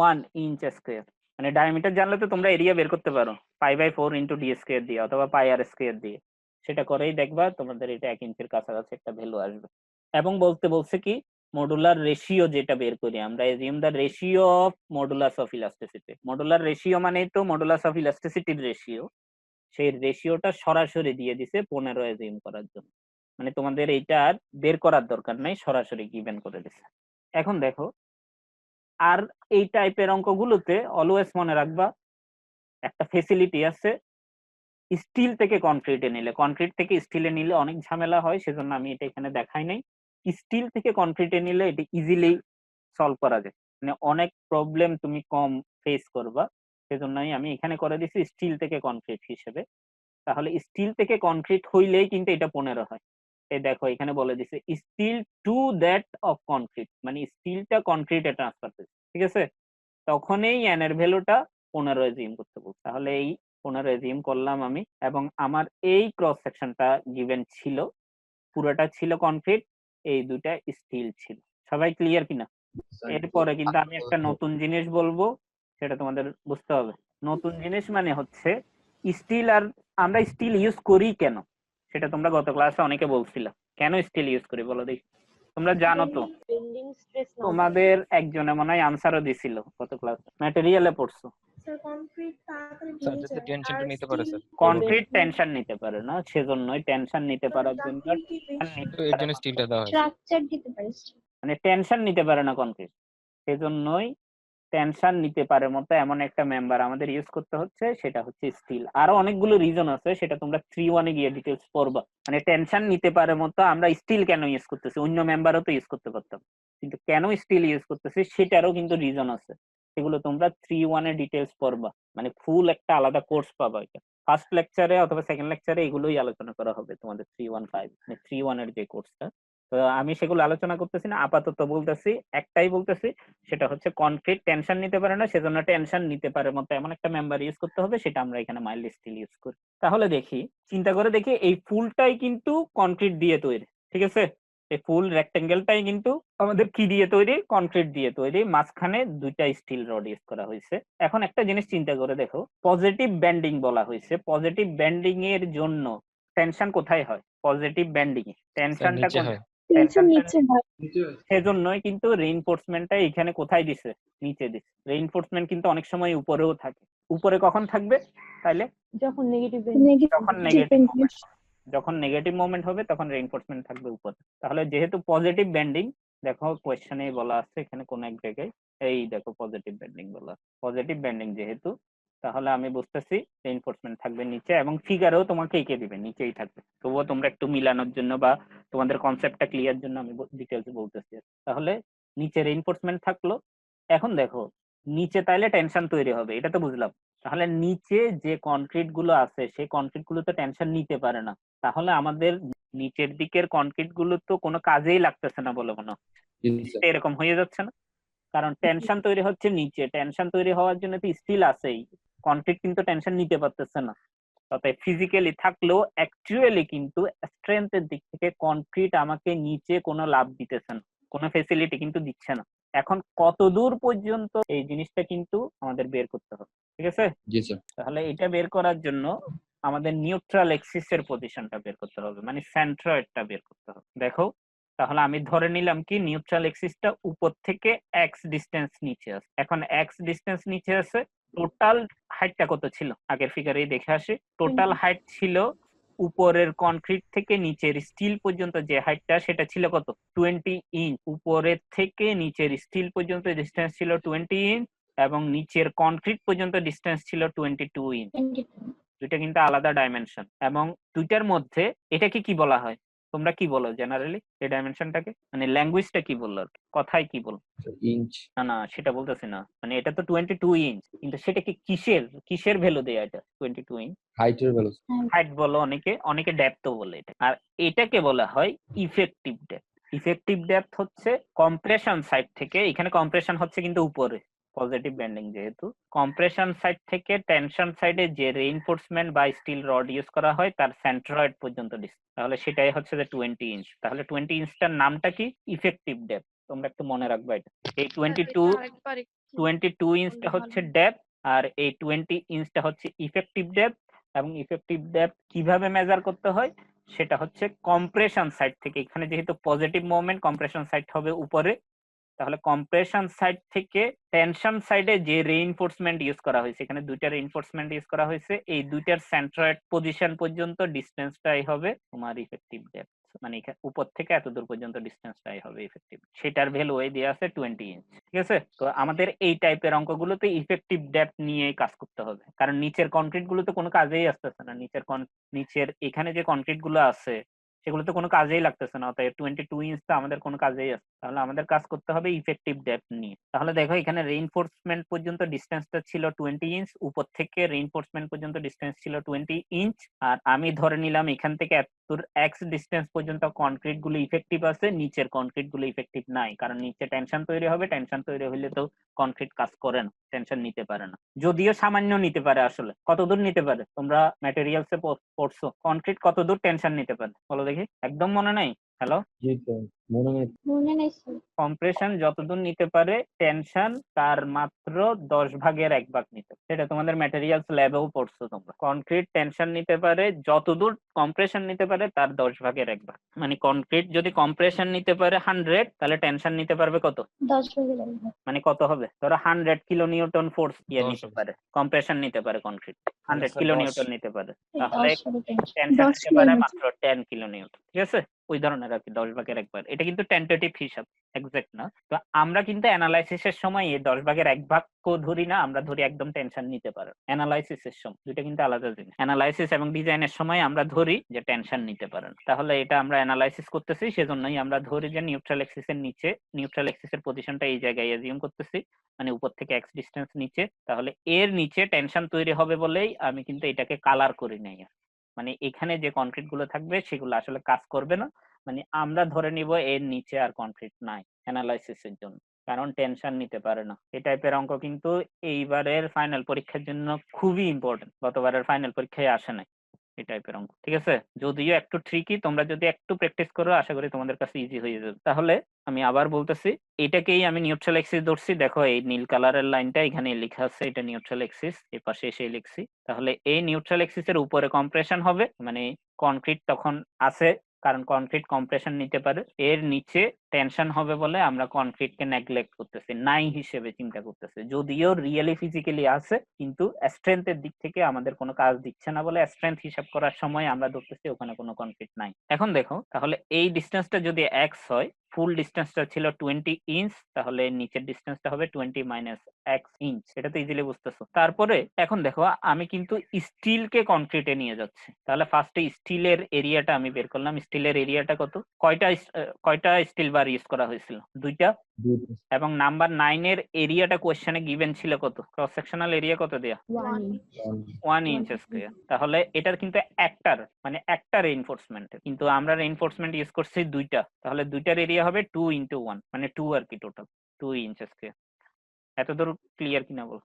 1 ইঞ্চ স্কয়ার। মানে ডায়ামিটার জানলে তো তোমরা এরিয়া বের করতে পারো π/4 ইন্টু ডি স্কয়ার দিয়ে অথবা πr স্কয়ার দিয়ে, সেটা করেই দেখবা তোমাদের এটা 1 ইঞ্চের কাছাকাছি একটা ভ্যালু আসবে। এবং বলছে কি মডুলার রেশিও যেটা বের করি আমরা, assume the ratio of modulus of elasticity. Modular ratio মানেই তো মডুলাস অফ ইলাস্টিসিটির রেশিও, সেই রেশিওটা সরাসরি দিয়ে দিছে 15 এজিউম করার জন্য, মানে তোমাদের এইটা আর বের করার দরকার নাই, সরাসরি গিভেন করে দিছে। এখন দেখো, আর এই টাইপের অঙ্কগুলোতে অলওয়েজ মনে রাখবা একটা ফেসিলিটি আছে, স্টিল থেকে কনক্রিটে নিলে, কনক্রিট থেকে স্টিলে নিলে অনেক ঝামেলা হয়, সেজন্য আমি এটা এখানে দেখাই নাই। স্টিল থেকে কনক্রিটে নিলে এটা ইজিলি সলভ করা যায়, মানে অনেক প্রবলেম তুমি কম ফেস করবা, সেজন্যই আমি এখানে করে দিছি স্টিল থেকে কনক্রিট হিসেবে। তাহলে স্টিল থেকে কনক্রিট হইলেই কিন্তু এটা 15 হয়। এই দেখো এখানে বলে দিছে steel to that of concrete, মানে স্টিলটা কনক্রিটে ট্রান্সফার করছে, ঠিক আছে, তখনই এন এর ভ্যালুটা 15 এজিউম করতে বলছে। তাহলে এই 15 এজিউম করলাম আমি, এবং আমার এই ক্রস সেকশনটা গিভেন ছিল, পুরোটা ছিল কনক্রিট, এই দুটা স্টিল ছিল। সবাই ক্লিয়ার কিনা? এরপরে কিন্তু আমি একটা নতুন জিনিস বলবো, সেটা তোমাদের বুঝতে হবে। নতুন জিনিস মানে হচ্ছে স্টিল, আর আমরা স্টিল ইউজ করি কেন, সেটা তোমরা গত ক্লাসে অনেকে বলছিল, কেন স্টিল ইউজ করি বলো দেখি, তোমরা জানো তো? বেন্ডিং স্ট্রেস না তোমাদের একজনে মনে হয় আনসারও দিছিল গত ক্লাসে, ম্যাটেরিয়ালে পড়ছো। স্যার, কংক্রিট তাড়াতাড়ি স্যার ভেঙে যাতে যায় টেনশনটা আর নিতে পারে স্টিল স্যার, কনক্রিট টেনশন নিতে পারে না, সেজন্যই টেনশন নিতে পারার জন্য ডাক্টিলিটি বেশি। তো এর জন্য স্টিলটা দেওয়া হয় স্ট্রাকচার দিতে পারে মানে টেনশন নিতে পারে না কনক্রিট, সেজন্যই টেনশন নিতে পারে মতো এমন একটা মেম্বার আমাদের ইউজ করতে হচ্ছে, সেটা হচ্ছে স্টিল। আরো অনেকগুলো রিজন আছে, সেটা তোমরা 3-1 এ গিয়ে ডিটেইলস পড়বা। মানে টেনশন নিতে পারে মতো আমরা স্টিল কেন ইউজ করতেছি, অন্য মেম্বারও তো ইউজ করতে পারতাম, কিন্তু কেন স্টিল ইউজ করতেছি সেটারও কিন্তু রিজন আছে, সেগুলো তোমরা 3-1 এ ডিটেইলস পড়বা, মানে ফুল একটা আলাদা কোর্স পাবা। এটা ফার্স্ট লেকচারে অথবা সেকেন্ড লেকচারে এগুলোই আলোচনা করা হবে তোমাদের 3-1-5, মানে 3-1 এর যে কোর্সটা। তো আমি সেগুলো আলোচনা করতেছি না, আপাতত বলতেছি, একটাই বলতেছি, সেটা হচ্ছে কনক্রিট টেনশন নিতে পারে না, সেজন্য টেনশন নিতে পারে মতো এমন একটা মেম্বার ইউজ করতে হবে, সেটা আমরা এখানে মাইল্ড স্টিল ইউজ করি। তাহলে দেখি, চিন্তা করে দেখি, এই ফুলটাই কিন্তু কনক্রিট দিয়ে তৈরি, ঠিক আছে, এই ফুল রেক্টেঙ্গেলটাই কিন্তু আমাদের কি দিয়ে তৈরি, কনক্রিট দিয়ে তৈরি, মাঝখানে দুইটা স্টিল রড ইউজ করা হয়েছে। এখন একটা জিনিস চিন্তা করে দেখো, পজিটিভ বেন্ডিং বলা হয়েছে, পজিটিভ বেন্ডিং এর জন্য টেনশন কোথায় হয়? পজিটিভ বেন্ডিং এ টেনশনটা টেনশন নিচে হয়। সেজন্যই কিন্তু রেইনফোর্সমেন্টটা এখানে কোথায় দিছে, নিচে দিছে। রেইনফোর্সমেন্ট কিন্তু অনেক সময় উপরেও থাকে। উপরে কখন থাকবে তাইলে? যখন নেগেটিভ যখন নেগেটিভ মোমেন্ট হবে তখন রেইনফোর্সমেন্ট থাকবে উপরে। তাহলে যেহেতু পজিটিভ বেন্ডিং, দেখো কোশ্চেনে বলা আছে এখানে কোন এক জায়গায়, এই দেখো পজিটিভ বেন্ডিং বলা, পজিটিভ বেন্ডিং যেহেতু, তাহলে আমি বুঝতেছি রেইনফোর্সমেন্ট থাকবে নিচে, এবং ফিগারেও তোমাকে এঁকে দিবে নিচেই থাকবে। তবুও তোমরা একটু মিলানোর জন্য বা তোমাদের কনসেপ্টটা ক্লিয়ার জন্য আমি ডিটেলস বলতেছি। তাহলে নিচে রেইনফোর্সমেন্ট থাকলো। এখন দেখো নিচে তাইলে টেনশন তৈরি হবে, এটা তো বুঝলাম। তাহলে নিচে যে কনক্রিট গুলো আছে সেই কনক্রিট গুলো তো টেনশন নিতে পারে না। তাহলে আমাদের নিচের দিকের কনক্রিট গুলো তো কোনো কাজেই লাগতেছে না বলে মনে হচ্ছে। এরকম হয়ে যাচ্ছে না? কারণ টেনশন তৈরি হচ্ছে নিচে, টেনশন তৈরি হওয়ার জন্য তো স্টিল আছেই, কনক্রিট কিন্তু টেনশন নিতে পারতেছে না। অর্থাৎ ফিজিক্যালি থাকলেও অ্যাকচুয়ালি কিন্তু স্ট্রেংথের দিক থেকে কনক্রিট আমাকে নিচে কোনো লাভ দিতেছে না, কোনো ফেসিলিটি কিন্তু দিচ্ছে না। এখন কতদূর পর্যন্ত এই জিনিসটা কিন্তু আমাদের বের করতে হবে, ঠিক আছে? জি স্যার। তাহলে এটা বের করার জন্য আমাদের নিউট্রাল এক্সিস এর পজিশনটা বের করতে হবে, মানে সেন্ট্রয়েডটা বের করতে হবে। দেখো তাহলে আমি ধরে নিলাম কি নিউট্রাল এক্সিসটা উপর থেকে এক্স ডিসটেন্স নিচে আছে। এখন এক্স ডিসটেন্স নিচে আছে, টোটাল হাইটটা কত ছিল আগের ফিগারেই দেখে আসি। টোটাল হাইট ছিল উপরের কনক্রিট থেকে নিচের স্টিল পর্যন্ত যে হাইটটা, সেটা ছিল কত? 20 ইঞ্চ। উপরের থেকে নিচের স্টিল পর্যন্ত ডিসটেন্স ছিল 20 ইঞ্চ, এবং নিচের কনক্রিট পর্যন্ত ডিসটেন্স ছিল 22 ইঞ্চ। দুইটা কিন্তু আলাদা ডাইমেনশন, এবং দুইটার মধ্যে এটাকে কি বলা হয়? তোমরা কি বলো জেনারেলি এই ডাইমেনশনটাকে? মানে ল্যাঙ্গুয়েজটা কি বললো, কথায় কি বল? ইঞ্চ। না না, সেটা বলতেছি না। মানে এটা তো 22 ইঞ্চ, কিন্তু সেটাকে কিসের ভ্যালু দেয়া? এটা 22 ইঞ্চ হাইটের ভ্যালু। হাইট বলো, অনেকে ডেপথও বলে এটা। আর এটাকে বলা হয় ইফেক্টিভ ডেপথ। ইফেক্টিভ ডেপথ হচ্ছে কম্প্রেশন সাইড থেকে, এখানে কম্প্রেশন হচ্ছে কিন্তু উপরে, পজিটিভ বেন্ডিং যেহেতু, কম্প্রেশন সাইড থেকে টেনশন সাইডে যে রেইনফোর্সমেন্ট বা স্টিল রড ইউজ করা হয় তার সেন্ট্রয়েড পর্যন্ত ডিস্টেন্স, তাহলে সেটাই হচ্ছে যে 20 ইঞ্চ। তাহলে 20 ইঞ্চটার নামটা কি? Effective depth. তোমরা একটু মনে রাখবা এটা। এই 22 ইঞ্চটা হচ্ছে ডেপথ, আর এই 20 ইঞ্চটা হচ্ছে ইফেক্টিভ ডেপথ। এবং ইফেক্টিভ ডেপথ কিভাবে মেজার করতে হয় সেটা হচ্ছে কম্প্রেশন সাইড থেকে, এখানে যেহেতু পজিটিভ মুভমেন্ট, কম্প্রেশন সাইড হবে উপরে, তাহলে কম্প্রেশন সাইড থেকে টেনশন সাইডে যে রেইনফোর্সমেন্ট ইউজ করা হয়েছে, এখানে দুইটা রেইনফোর্সমেন্ট ইউজ করা হয়েছে, এই দুইটার সেন্ট্রয়েড পজিশন পর্যন্ত ডিসটেন্সটাই হবে তোমার ইফেক্টিভ ডেপথ। মানে উপর থেকে এত দূর পর্যন্ত ডিসটেন্সটাই হবে ইফেক্টিভ, সেটার ভ্যালু এই দেয়া আছে 20 ইঞ্চ। ঠিক আছে? তো আমাদের এই টাইপের অঙ্কগুলোতে ইফেক্টিভ ডেপথ নিয়ে কাজ করতে হবে, কারণ নিচের কনক্রিট গুলো তো কোনো কাজেই আসতেছে না। নিচের এখানে যে কনক্রিট গুলো আছে সেগুলো তো কোনো কাজেই লাগতেছে না, অতএব 22 ইঞ্চ তো আমাদের কোনো কাজেই আছে। তাহলে আমাদের কাজ করতে হবে ইফেক্টিভ ডেপথ নিয়ে। তাহলে দেখো এখানে রেইনফোর্সমেন্ট পর্যন্ত ডিসটেন্সটা ছিল 20 ইঞ্চ, উপর থেকে রেইনফোর্সমেন্ট পর্যন্ত ডিসটেন্স ছিল 20 ইঞ্চ, আর আমি ধরে নিলাম এখান থেকে এতদূর এক্স ডিসটেন্স পর্যন্ত কনক্রিট গুলো ইফেক্টিভ আছে, নিচের কনক্রিট গুলো ইফেক্টিভ নাই, কারণ নিচে টেনশন তৈরি হবে, টেনশন তৈরি হলে তো কনক্রিট কাজ করে না, টেনশন নিতে পারে না। যদিও সামান্য নিতে পারে। আসলে কতদূর নিতে পারে? তোমরা ম্যাটেরিয়ালসে পড়ছো, কনক্রিট কতদূর টেনশন নিতে পারে বলো দেখি? একদম মনে নাই? হ্যালো, মনে নেই স্যার। কম্প্রেশন যতদূর নিতে পারে, টেনশন তার মাত্র 10/1 নিতে, সেটা তোমাদের ম্যাটেরিয়ালস ল্যাবেও পড়ছো তোমরা। কনক্রিট টেনশন নিতে পারে যতদূর কম্প্রেশন নিতে পারে তার 10/1। মানে কনক্রিট যদি কম্প্রেশন নিতে পারে 100, তাহলে টেনশন নিতে পারবে কত? 10/1। মানে কত হবে? ধরো 100 কিলো নিউটন ফোর্স নিতে পারে, কম্প্রেশন নিতে পারে কনক্রিট 100 কিলো নিউটন নিতে পারে, তাহলে টেনশন নিতে পারে মাত্র 10 কিলো নিউটন। ঠিক আছে? ওই ধরনের আর কি 10/1। এটা কিন্তু টেন্টেটিভ হিসাব, এক্সাক্ট না। তো আমরা কিন্তু অ্যানালাইসিসের সময় এই 10/1 ধরি না, আমরা ধরি একদম টেনশন নিতে পারে। অ্যানালাইসিসের সময় দুইটা কিন্তু আলাদা জিনিস। অ্যানালাইসিস এবং ডিজাইনের সময় আমরা ধরি যে টেনশন নিতে পারে না, তাহলে এটা আমরা অ্যানালাইসিস করতেছি, সেজন্যই আমরা ধরি যে নিউট্রাল এক্সিসের নিচে, নিউট্রাল এক্সিসের পজিশনটা এই জায়গায় অ্যাজিউম করতেছি, মানে উপর থেকে এক্স ডিসটেন্স নিচে, তাহলে এর নিচে টেনশন তৈরি হবে বলেই আমি কিন্তু এটাকে কালার করি নাই। মানে এখানে যে কনক্রিট গুলো থাকবে সেগুলো আসলে কাজ করবে না, মানে আমরা ধরে নিব এর নিচে আর কনক্রিট নাই অ্যানালাইসিসের জন্য, কারণ টেনশন নিতে পারে না। এই টাইপের অঙ্ক কিন্তু এইবারের ফাইনাল পরীক্ষার জন্য খুবই ইম্পর্টেন্ট, গতবারের ফাইনাল পরীক্ষায় আসে নাই। এই টাইপের অঙ্ক, ঠিক আছে? যদিও একটু ট্রিকি, তোমরা যদি একটু প্র্যাকটিস করো আশা করি তোমাদের কাছে ইজি হয়ে যাবে। তাহলে আমি আবার বলতেছি, এটাকেই আমি নিউট্রাল এক্সিস ধরছি। দেখো এই নীল কালারের লাইনটা এখানে লেখা আছে, এটা নিউট্রাল এক্সিস, এই পাশে এসে লিখছি। তাহলে এই নিউট্রাল এক্সিসের উপরে কম্প্রেশন হবে, মানে কনক্রিট তখন আছে, কারণ কনক্রিট কম্প্রেশন নিতে পারে। এর নিচে টেনশন হবে বলে আমরা কনক্রিটকে নেগলেক্ট করতেছি, নাই হিসেবে চিন্তা করতেছি, যদিও রিয়েলি ফিজিক্যালি আছে, কিন্তু স্ট্রেংথের দিক থেকে আমাদের কোনো কাজ দিচ্ছে না বলে স্ট্রেংথ হিসাব করার সময় আমরা ধরতেছি ওখানে কোনো কনক্রিট নাই। এখন দেখো, তাহলে এই ডিসটেন্সটা যদি x হয়, ফুল ডিসটেন্সটা ছিল 20 ইঞ্চ, তাহলে নিচের ডিসটেন্সটা হবে 20 মাইনাস x ইঞ্চ। এটা তো ইজিলি বুঝতেছো। তারপরে এখন দেখো, আমি কিন্তু স্টিলকে কনক্রিটে নিয়ে যাচ্ছি, তাহলে ফার্স্টে স্টিলের এরিয়াটা আমি বের করলাম। স্টিলের এরিয়াটা কত? কয়টা স্টিল বার ইউজ করা হয়েছিল? 2টা। এবং নাম্বার 9 এর এরিয়াটা কোশ্চেনে গিভেন ছিল কত? ক্রস সেকশনাল এরিয়া কত দেয়া? 1 ইঞ্চ স্কয়ার। তাহলে এটার কিন্তু একটা রেইনফোর্সমেন্ট, কিন্তু আমরা রেইনফোর্সমেন্ট ইউজ করছি 2টা, তাহলে 2টার এরিয়া হবে 2 × 1, মানে 2 আর কি, টোটাল 2 ইঞ্চ স্কয়ার। এতদূর ক্লিয়ার কিনা বল?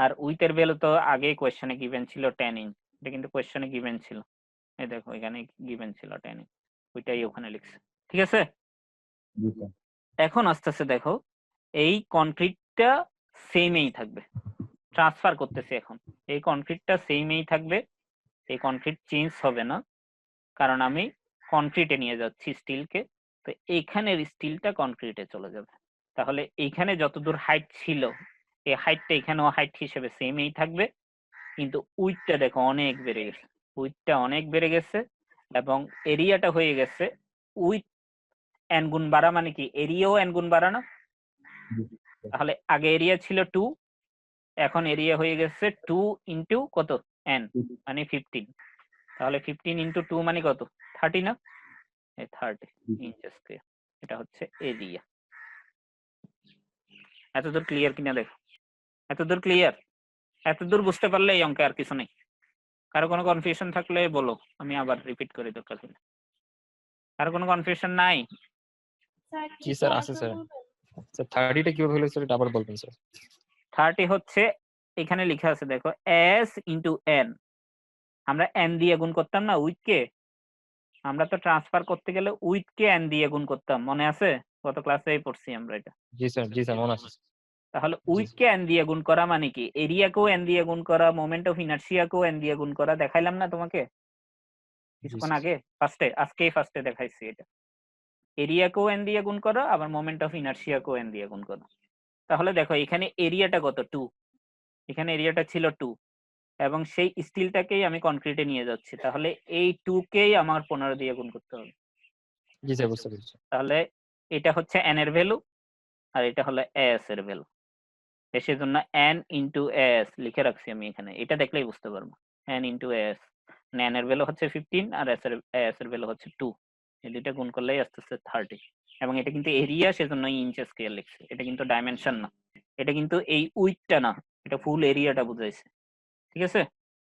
আর উইথের ভ্যালু তো আগেই কোশ্চেনে গিভেন ছিল 10 ইঞ্চ, এটা কিন্তু কোশ্চেনে গিভেন ছিল, এই দেখো এখানে গিভেন ছিল 10 ইঞ্চ, ওইটাই ওখানে লিখছে, ঠিক আছে? এখন আস্তে আস্তে দেখো, এই কনক্রিটটা সেমই থাকবে, ট্রান্সফার করতেছি এখন, এই কনক্রিটটা সেমই থাকবে, এই কনক্রিট চেঞ্জ হবে না, কারণ আমি কনক্রিটে নিয়ে যাচ্ছি স্টিলকে, তো এইখানের স্টিলটা কনক্রিটে চলে যাবে। তাহলে এইখানে যতদূর হাইট ছিল, এই হাইটটা এখানেও হাইট হিসেবে সেমই থাকবে, কিন্তু উইথটা দেখো অনেক বেড়ে গেছে, উইথটা অনেক বেড়ে গেছে, এবং এরিয়াটা হয়ে গেছে উইথ n গুণ বাড়া, মানে কি এরিয়াও n গুণ বাড়া না? তাহলে আগে এরিয়া ছিল 2, এখন এরিয়া হয়ে গেছে 2 ইন্টু কত? n, মানে 15। তাহলে 15 ইন্টু 2 মানে কত? 30 না? এই 30 ইঞ্চ স্কয়ার, এটা হচ্ছে এরিয়া। এতদূর ক্লিয়ার কিনা দেখো, এতদূর ক্লিয়ার? এতদূর বুঝতে পারলে এই অঙ্কে আর কিছু নেই। কারো কোনো কনফিউশন থাকলে বলো, আমি আবার রিপিট করে দরকার হলে। কারো কোনো কনফিউশন নাই? জি স্যার আছে স্যার। স্যার 30টা কিভাবে হলো স্যার, এটা আবার বলবেন স্যার। 30 হচ্ছে এখানে লেখা আছে দেখো, s ইন্টু n, আমরা n দিয়ে গুণ করতাম না উইথকে, আমরা তো ট্রান্সফার করতে গেলে উইথকে n দিয়ে গুণ করতাম, মনে আছে? গত ক্লাসেই পড়ছি আমরা এটা। জি স্যার মনে আছে। তাহলে উইথকে n দিয়ে গুণ করা মানে কি? এরিয়াকেও n দিয়ে গুণ করা, মোমেন্ট অফ ইনার্সিয়াকেও n দিয়ে গুণ করা, দেখাইলাম না তোমাকে কিছুক্ষণ আগে? আজকেই ফার্স্টে দেখাইছি এটা। এরিয়াকেও n দিয়ে গুণ করা, আবার মোমেন্ট অফ ইনার্সিয়াকেও n দিয়ে গুণ করা। তাহলে দেখো এখানে এরিয়াটা কত? 2, এখানে এরিয়াটা ছিল 2, এবং সেই স্টিলটাকেই আমি কনক্রিটে নিয়ে যাচ্ছি, তাহলে এই 2 কেই আমার 15 দিয়ে গুণ করতে হবে। জি স্যার বুঝতে পেরেছি। তাহলে এটা হচ্ছে n এর ভ্যালু, আর এটা হলো s এর ভ্যালু, সেজন্য n ইন্টু s লিখে রাখছি আমি এখানে, এটা দেখলেই বুঝতে পারবো। n ইন্টু s, n এর ভ্যালু হচ্ছে 15 আর s এর ভ্যালু হচ্ছে 2, এই দুইটা গুণ করলেই আসতেছে 30। এবং এটা কিন্তু এরিয়া, সেজন্য ইঞ্চ স্কয়ার লিখছি, এটা কিন্তু ডাইমেনশন না, এটা কিন্তু এই উইথটা না, এটা ফুল এরিয়াটা বুঝাইছে, ঠিক আছে?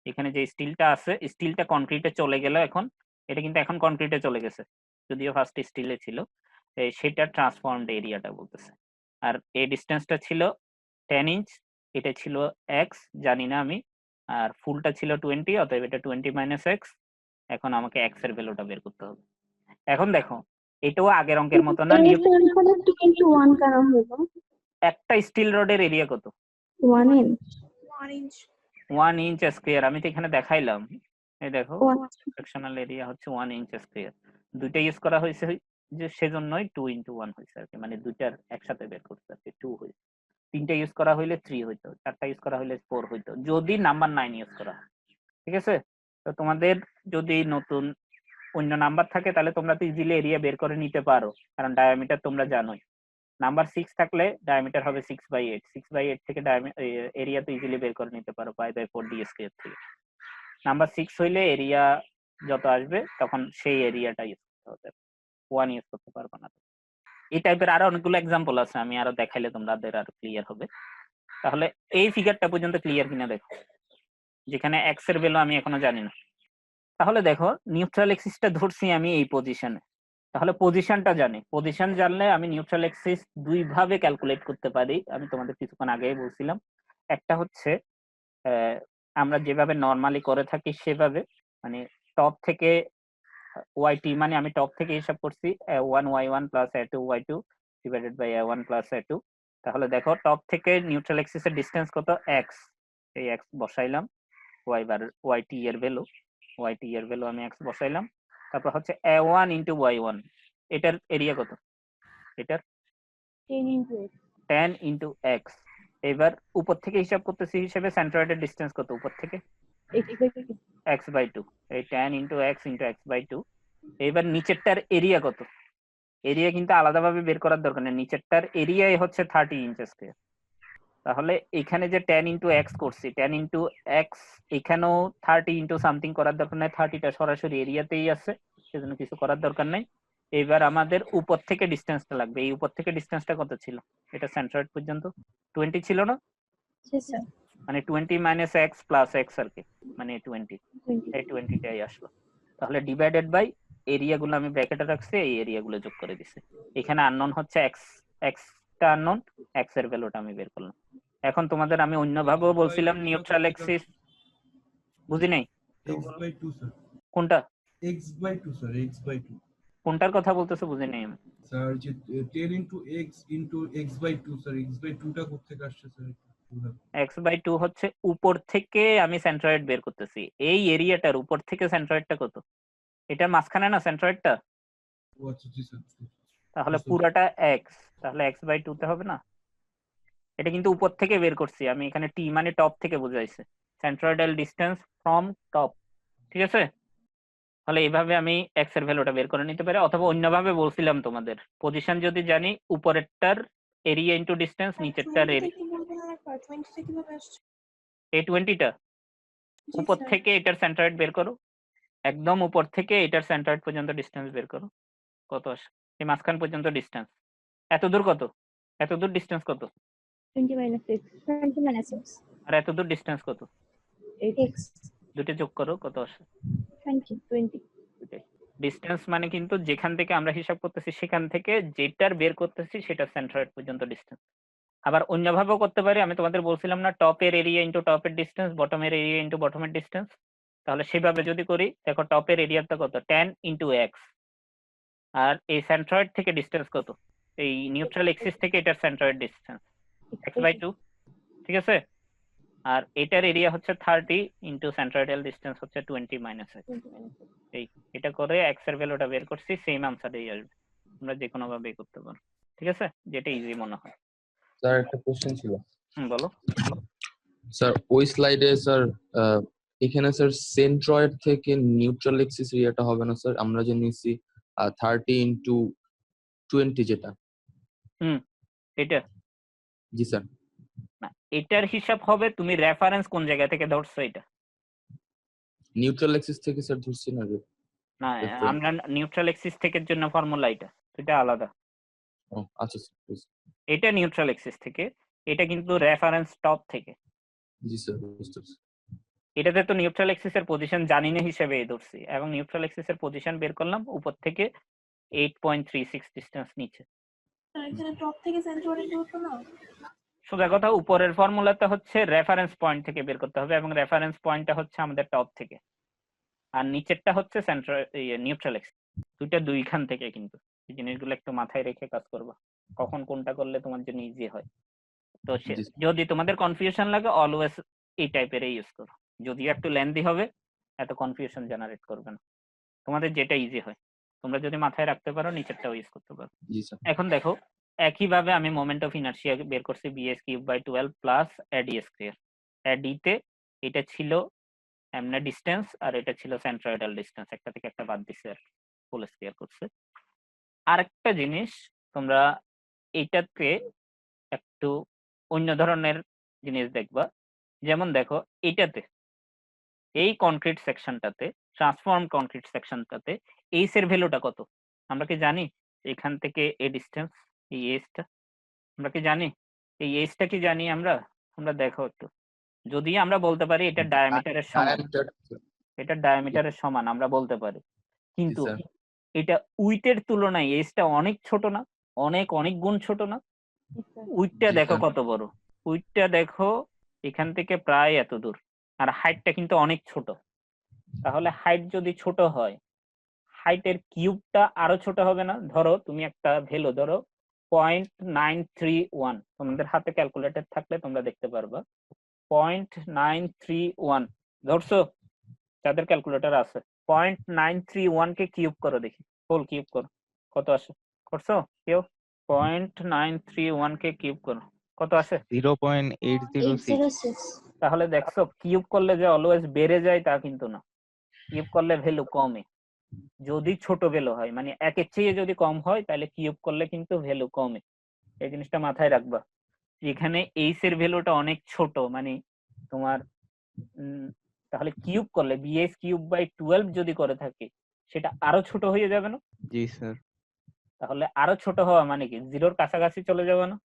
এখানে যে স্টিলটা আছে, স্টিলটা কনক্রিটে চলে গেল, এখন এটা কিন্তু এখন কনক্রিটে চলে গেছে, যদিও ফার্স্ট স্টিলে ছিল, সেটা ট্রান্সফর্মড এরিয়াটা বলতেছে। আর এই ডিসটেন্সটা ছিল 10 ইঞ্চ, এটা ছিল x, জানি না আমি, আর ফুলটা ছিল 20, অতএব এটা 20 মাইনাস x। এখন আমাকে x এর ভ্যালুটা বের করতে হবে। এখন দেখো, এটাও আগের অঙ্কের মতো না, 2 × 1 কেন হলো? একটা স্টিল রডের এরিয়া কত? 1 ইঞ্চ। 1 ইঞ্চ। 1 ইঞ্চ স্কয়ার, আমি তো এখানে দেখাইলাম, এই দেখো ও আচ্ছা। সেকশনাল এরিয়া হচ্ছে 1 ইঞ্চ স্কয়ার, দুইটা ইউজ করা হয়েছে যে সেজন্যই 2 × 1 হয়েছে আর কি, মানে দুইটার একসাথে বের করতে আর কি 2 হয়েছে। তিনটা ইউজ করা হইলে 3 হইতো, চারটা ইউজ করা হইলে 4 হইতো, যদি নাম্বার 9 ইউজ করা হয়, ঠিক আছে? তো তোমাদের যদি নতুন অন্য নাম্বার থাকে তাহলে তোমরা তো ইজিলি এরিয়া বের করে নিতে পারো, কারণ ডায়ামিটার তোমরা জানোই। নাম্বার 6 থাকলে ডায়ামিটার হবে 6/8, 6/8 থেকে এরিয়া তো ইজিলি বের করে নিতে পারো π/4 d স্কয়ার থেকে। নাম্বার 6 হইলে এরিয়া যত আসবে তখন সেই এরিয়াটা ইউজ করতে হবে, 1 ইউজ করতে পারবে না। এই টাইপের আরো অনেকগুলো এক্সাম্পল আছে, আমি আরো দেখাইলে তোমাদের আরো ক্লিয়ার হবে। তাহলে এই ফিগারটা পর্যন্ত ক্লিয়ার কিনা দেখো, যেখানে x এর ভ্যালু আমি এখনো জানি না। তাহলে দেখো, নিউট্রাল এক্সিসটা ধরছি আমি এই পজিশনে, তাহলে পজিশনটা জানি, পজিশন জানলে আমি নিউট্রাল এক্সিস দুই ভাবে ক্যালকুলেট করতে পারি, আমি তোমাদের কিছুক্ষণ আগেই বলছিলাম। একটা হচ্ছে আমরা যেভাবে নরমালি করে থাকি সেভাবে, মানে টপ থেকে y_t মানে আমি টপ থেকে হিসাব করছি a1 y1 plus a2 y2 divided by a1 plus a2। তাহলে দেখো টপ থেকে নিউট্রাল অ্যাক্সিস এর ডিসটেন্স কত, x, এই x বসাইলাম, y_t এর ভ্যালু, y_t এর ভ্যালু আমি x বসাইলাম। তারপর হচ্ছে a1 into y1, এটার এরিয়া কত, এটার 10 into x। এবার উপর থেকে হিসাব করতেছি হিসেবে সেন্ট্রয়েডের ডিসটেন্স কত উপর থেকে, x/2, এই 10 into x into x/2। এবার নিচেরটার এরিয়া কত, এরিয়া কিন্তু আলাদাভাবে বের করার দরকার নেই, নিচেরটার এরিয়াই হচ্ছে 30 ইঞ্চ স্কয়ার। তাহলে এখানে যে 10 into x করছি, 10 into x এখানেও 30 into সামথিং করার দরকার নাই, 30টা সরাসরি এরিয়াতেই আছে, সেজন্য কিছু করার দরকার নাই। এবার আমাদের উপর থেকে ডিসটেন্সটা লাগবে, এই উপর থেকে ডিসটেন্সটা কত ছিল, এটা সেন্ট্রয়েড পর্যন্ত 20 ছিল না, মানে 20 minus x plus x আর কি, মানে 20, এই 20টাই আসলো। তাহলে ডিভাইডেড বাই এরিয়া গুলো আমি ব্র্যাকেটে রাখছি, এই এরিয়া গুলো যোগ করে দিছি। এখানে আননোন হচ্ছে x, x টা আননোন, x এর ভ্যালুটা আমি বের করলাম। এখন তোমাদের আমি অন্যভাবেও বলছিলাম নিউট্রাল অ্যাক্সিস, বুঝি নাই x/2 স্যার, কোনটা, x/2 স্যার, x/2 কোনটার কথা বলতেছো বুঝি নাই আমি। স্যার, যে 10 into x into x/2 sir, x/2 টা কোথেকে আসছে স্যার? x/2 হচ্ছে উপর থেকে আমি সেন্ট্রয়েড বের করতেছি, এই এরিয়াটার উপর থেকে সেন্ট্রয়েডটা কত, এটা মাঝখানে না সেন্ট্রয়েডটা, ও আচ্ছা, জি স্যার। তাহলে পুরাটা x, তাহলে x/2 তে হবে না, এটা কিন্তু উপর থেকে বের করছি আমি, এখানে t মানে টপ থেকে বোঝাইছে, সেন্ট্রয়েডাল ডিসটেন্স ফ্রম টপ, ঠিক আছে। তাহলে এইভাবে আমি x এর ভ্যালুটা বের করে নিতে পারি, অথবা অন্যভাবে বলছিলাম তোমাদের পজিশন যদি জানি, উপরেরটার এরিয়া ইনটু ডিসটেন্স, নিচেরটার এরিয়া, এই 20টা উপর থেকে এটার সেন্ট্রয়েড বের করো, একদম উপর থেকে এটার সেন্ট্রয়েড পর্যন্ত ডিসটেন্স বের করো, কত আসে, এই মাঝখান পর্যন্ত ডিসটেন্স, এত দূর কত, এত দূর ডিসটেন্স কত, 20 minus x, আর এত দূর ডিসটেন্স কত, x, দুটো যোগ করো, কত আসে 20। ডিসটেন্স মানে কিন্তু যেখান থেকে আমরা হিসাব করতেছি সেখান থেকে যেটার বের করতেছি সেটা সেন্ট্রয়েড পর্যন্ত ডিসটেন্স। আবার অন্যভাবেও করতে পারি, আমি তোমাদের বলছিলাম না টপের এরিয়া ইনটু টপের ডিসটেন্স, বটমের এরিয়া ইনটু বটমের ডিসটেন্স, তাহলে সেভাবে যদি করি, দেখো টপের এরিয়াটা কত 10 into x, আর এই সেন্ট্রয়েড থেকে ডিসটেন্স কত, এই নিউট্রাল এক্সিস থেকে এটার সেন্ট্রয়েড ডিসটেন্স x/2, ঠিক আছে। আর এটার এরিয়া হচ্ছে 30 ইনটু সেন্ট্রয়েডাল ডিসটেন্স হচ্ছে 20 minus x, এই এটা করে x এর ভ্যালুটা বের করছি, সেম আনসারই আসবে, আমরা যে কোনো ভাবেই করতে পারো, ঠিক আছে, যেটা ইজি মনে হয়। স্যার একটা কোশ্চেন ছিল। বলো। স্যার ওই স্লাইডে স্যার এখানে স্যার সেন্ট্রয়েড থেকে নিউট্রাল এক্সিস এরিয়াটা হবে না স্যার, আমরা যে নিছি 30 into 20 যেটা, এটা জি স্যার। না, এটার হিসাব হবে তুমি রেফারেন্স কোন জায়গা থেকে ধরছো, এটা নিউট্রাল এক্সিস থেকে স্যার ধরছি না রে। না, আমরা নিউট্রাল এক্সিস থেকে জন্য ফর্মুলা এটা আলাদা। ও আচ্ছা স্যার, এটা নিউট্রাল এক্সিস থেকে, এটা কিন্তু রেফারেন্স টপ থেকে। জি স্যার, বুঝতে পারছি। এটাতে তো নিউট্রাল এক্সিস এর পজিশন জানি না হিসেবে ধরছি, এবং নিউট্রাল এক্সিস এর পজিশন বের করলাম উপর থেকে 8.36 ডিসটেন্স নিচে। এখানে টপ থেকে সেন্ট্রয়েড করতে না, সোজা কথা, উপরের ফর্মুলাটা হচ্ছে রেফারেন্স পয়েন্ট থেকে বের করতে হবে, এবং রেফারেন্স পয়েন্টটা হচ্ছে আমাদের টপ থেকে, আর নিচেরটা হচ্ছে সেন্ট্রাল নিউট্রাল এক্সিস, দুইটা দুইখান থেকে। কিন্তু এই জিনিসগুলো একটু মাথায় রেখে কাজ করবা, কখন কোনটা করলে তোমার জন্য ইজি হয়। তো যদি তোমাদের কনফিউশন লাগে অলওয়েজ এই টাইপের ইউজ করো, যদিও একটু লেন্দি হবে, এত কনফিউশন জেনারেট করবে না, তোমাদের যেটা ইজি হয় তোমরা যদি মাথায় রাখতে পারো নিচেরটাও ইউজ করতে পারো। জি স্যার। এখন দেখো একইভাবে আমি মোমেন্ট অফ ইনার্শিয়া বের করছি bs³/12 প্লাস ad²। ad-তে এটা ছিল এমনি ডিসটেন্স, আর এটা ছিল সেন্ট্রয়েডাল ডিসটেন্স, একটা থেকে একটা বাদ দিছে আর ফুল স্কয়ার করছে। আরেকটা জিনিস তোমরা এইটাতে একটু অন্য ধরনের জিনিস দেখবা, যেমন দেখো এটাতে এই কনক্রিট সেকশনটাতে, ট্রান্সফর্ম কনক্রিট সেকশনটাতে এইচ এর ভ্যালুটা কত আমরা কি জানি? এখান থেকে এই ডিসটেন্স, এই এইচটা আমরা কি জানি? এই এইচটা কি জানি আমরা? আমরা দেখো একটু, যদি আমরা বলতে পারি এটা ডায়ামিটারের সমান, এটা ডায়ামিটারের সমান আমরা বলতে পারি, কিন্তু এটা উইটের তুলনায় এইচটা অনেক ছোট না? অনেক অনেক গুণ ছোট না? উইটটা দেখো কত বড়, উইটটা দেখো এখান থেকে প্রায় এত দূর, আর হাইটটা কিন্তু অনেক ছোট। তাহলে হাইট যদি ছোট হয়, হাইটের কিউবটা আরো ছোট হবে না? ধরো তুমি একটা ভ্যালু ধরো 0.931, তোমাদের হাতে ক্যালকুলেটর থাকলে তোমরা দেখতে পারবা। 0.931 ধরছো, যাদের ক্যালকুলেটর আছে, 0.931 কে কিউব করো দেখি, হোল কিউব করো, কত আসে? করছো কেউ? 0.931 কে কিউব করো, কত আসে? 806 তাহলে দেখছো কিউব করলে যে অলওয়েজ বেড়ে যায় তা কিন্তু না, কিউব করলে ভ্যালু কমে। যদি ছোট ভ্যালু হয়, মানে একের চেয়ে যদি কম হয়, তাহলে কিউব করলে কিন্তু ভ্যালু কমে। এই জিনিসটা মাথায় রাখবা। এখানে এইচ এর ভ্যালুটা অনেক ছোট, মানে তোমার তাহলে কিউব করলে bh কিউব বাই 12 যদি করে থাকে, সেটা আরো ছোট হয়ে যাবে না? জি স্যার। তাহলে আরো ছোট হওয়া মানে কি জিরোর কাছাকাছি চলে যাবে না?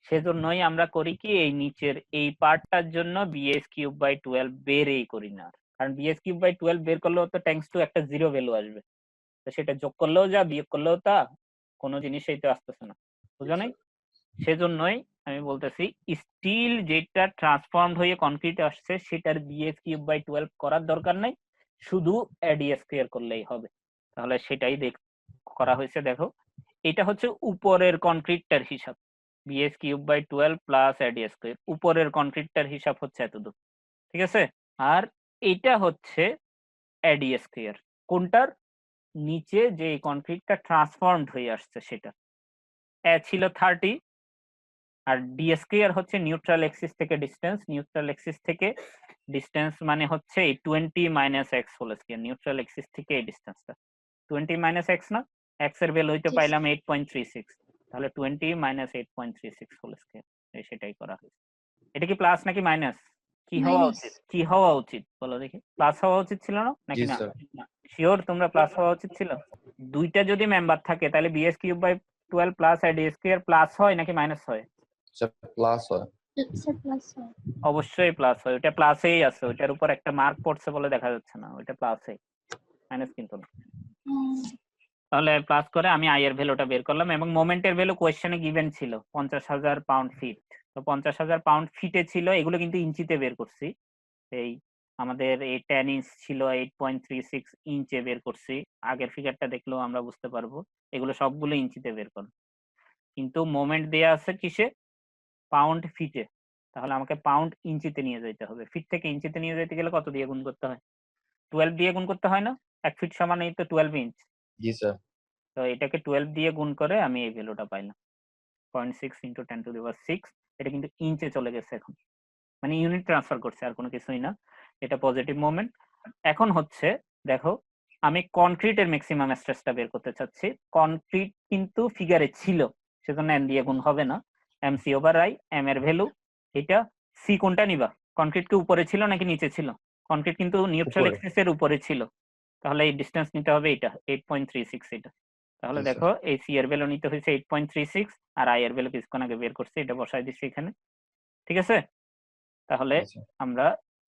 সেজন্যই আমরা করি কি, এই নিচের এই পার্টটার জন্য bh কিউব বাই 12 বেরই করি না। কারণ bh কিউব বাই 12 বের করলেও তো ট্যাঙ্কস টু একটা জিরো ভ্যালু আসবে, তো সেটা যোগ করলেও যা বিয়োগ করলেও তা, কোনো জিনিসই তো আসতেছে না, বুঝো নাই? সেজন্যই আমি বলতেছি স্টিল যেটা ট্রান্সফর্মড হয়ে কনক্রিটে আসছে সেটার bh কিউব বাই 12 করার দরকার নাই, শুধু ad স্কয়ার করলেই হবে। তাহলে সেটাই করা হয়েছে। দেখো এটা হচ্ছে উপরের কনক্রিটটার হিসাব, bh cube by 12 plus ad square, উপরের কনক্রিটটার হিসাব হচ্ছে এতদূর, ঠিক আছে? আর এটা হচ্ছে ad স্কয়ার কোনটার? নিচে যে কনক্রিটটা ট্রান্সফর্মড হয়ে আসছে সেটা। এ ছিল 30, আর ডি স্কয়ার হচ্ছে নিউট্রাল এক্সিস থেকে ডিসটেন্স, নিউট্রাল এক্সিস থেকে ডিসটেন্স মানে হচ্ছে এই 20 minus X whole square, neutral axis থেকে এই ডিসটেন্সটা 20 মাইনাস এক্স না, এক্স এর ভ্যালু হইতে পাইলাম 8.36, তাহলে 20 মাইনাস 8.36 হোল স্কয়ার, সেটাই করা হয়েছে। এটা কি প্লাস নাকি মাইনাস? কি হওয়া উচিত, কি হওয়া উচিত বলো দেখি? প্লাস হওয়া উচিত ছিল না নাকি? না শিওর তোমরা প্লাস হওয়া উচিত ছিল? দুইটা যদি মেম্বার থাকে তাহলে bh cube by 12 plus ad square plus হয় নাকি মাইনাস হয়? প্লাস হয়। অবশ্যই প্লাস হয়, ওটা প্লাসেই আছে, ওটার উপর একটা মার্ক পড়ছে বলে দেখা যাচ্ছে না, ওটা প্লাসে, মাইনাস কিন্তু না। তাহলে প্লাস করে আমি আই এর ভ্যালুটা বের করলাম, এবং মোমেন্টের ভ্যালু কোয়েশ্চেনে গিভেন ছিল 50,000 পাউন্ড ফিট। তো 50,000 পাউন্ড ফিটে ছিল, এগুলো কিন্তু ইঞ্চিতে বের করছি। এই আমাদের এই 10 ইঞ্চ ছিল 8.36 ইঞ্চে বের করছি, আগের ফিগারটা দেখলেও আমরা বুঝতে পারবো, এগুলো সবগুলো ইঞ্চিতে বের করব। কিন্তু মোমেন্ট দেয়া আছে কিসে? পাউন্ড ফিটে, তাহলে আমাকে পাউন্ড ইঞ্চিতে নিয়ে যেতে হবে। ফিট থেকে ইঞ্চিতে নিয়ে যেতে গেলে কত দিয়ে গুণ করতে হয়? 12 দিয়ে গুণ করতে হয় না? 1 ফিট সমান এই তো 12 ইঞ্চ। জি স্যার। তো এটাকে 12 দিয়ে গুণ করে আমি এই ভ্যালুটা পাইলাম 0.6 × 10⁶। এটা কিন্তু ইঞ্চে চলে গেছে এখন, মানে ইউনিট ট্রান্সফার করছে, আর কোনো কিছুই না। এটা পজিটিভ মোমেন্ট। এখন হচ্ছে দেখো, আমি কনক্রিটের ম্যাক্সিমাম স্ট্রেসটা বের করতে চাচ্ছি। কনক্রিট কিন্তু ফিগারে ছিল, সেজন্য এম দিয়ে গুণ হবে না, M C over I, M এর ভ্যালু এটা। সি কোনটা নিবা? কনক্রিট কি উপরে ছিল নাকি নিচে ছিল? কনক্রিট কিন্তু নিউট্রাল উপরে। এক্সিসের উপরে ছিল, তাহলে এই ডিসটেন্স নিতে হবে এটা 8.36 এটা। তাহলে জি, দেখো এই সি এর ভ্যালু নিতে হয়েছে 8.36, আর আই এর ভ্যালু কিছুক্ষণ আগে বের করছি, এটা বসাই দিচ্ছি এখানে, ঠিক আছে? তাহলে আচ্ছা। আমরা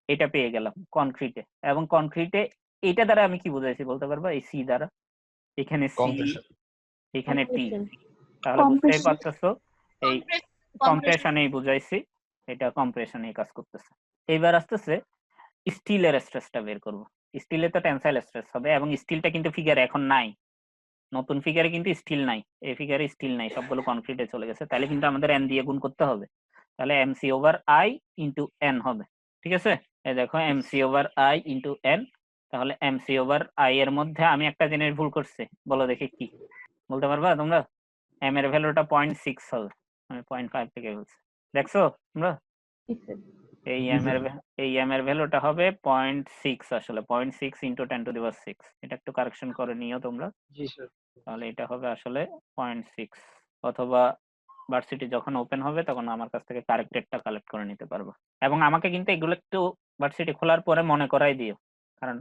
এটা পেয়ে গেলাম কনক্রিটে। এবং কনক্রিটে এটা দ্বারা আমি কি বুঝাইছি বলতে পারবা? এই সি দ্বারা, এখানে সি, কম্প্রেশন। এখানে টি, Compression. তাহলে বুঝতেই Compression. পারতেছো এই কম্প্রেশনেই বুঝাইছি, এটা কম্প্রেশনে কাজ করতেছে। এইবার আসতেছে স্টিলের স্ট্রেসটা বের করব। স্টিলে তো টেনসাইল স্ট্রেস হবে, এবং স্টিলটা কিন্তু ফিগারে এখন নাই, নতুন ফিগারে কিন্তু স্টিল নাই, এই ফিগারে স্টিল নাই, সবগুলো কনক্রিটে চলে গেছে। তাহলে কিন্তু আমাদের এন দিয়ে গুণ করতে হবে, তাহলে MC over I into N হবে, ঠিক আছে? এই দেখো MC over I into N. তাহলে এমসি ওভার আই এর মধ্যে আমি একটা জিনিস ভুল করছি, বলো দেখি কি? বলতে পারবা তোমরা? এম এর ভ্যালুটা 0.6 হবে, আমি 0.5 থেকে বলছি, দেখছো তোমরা? এই এম এর ভ্যালুটা হবে 0.6, আসলে 0.6 × 10⁶। এটা একটু কারেকশন করে নিও তোমরা। জি স্যার। তাহলে এটা হবে আসলে 0.6, অথবা ভার্সিটি যখন ওপেন হবে তখন আমার কাছ থেকে কারেক্টেডটা কালেক্ট করে নিতে পারবো। এবং আমাকে কিন্তু এগুলো একটু ভার্সিটি খোলার পরে মনে করাই দিও, কারণ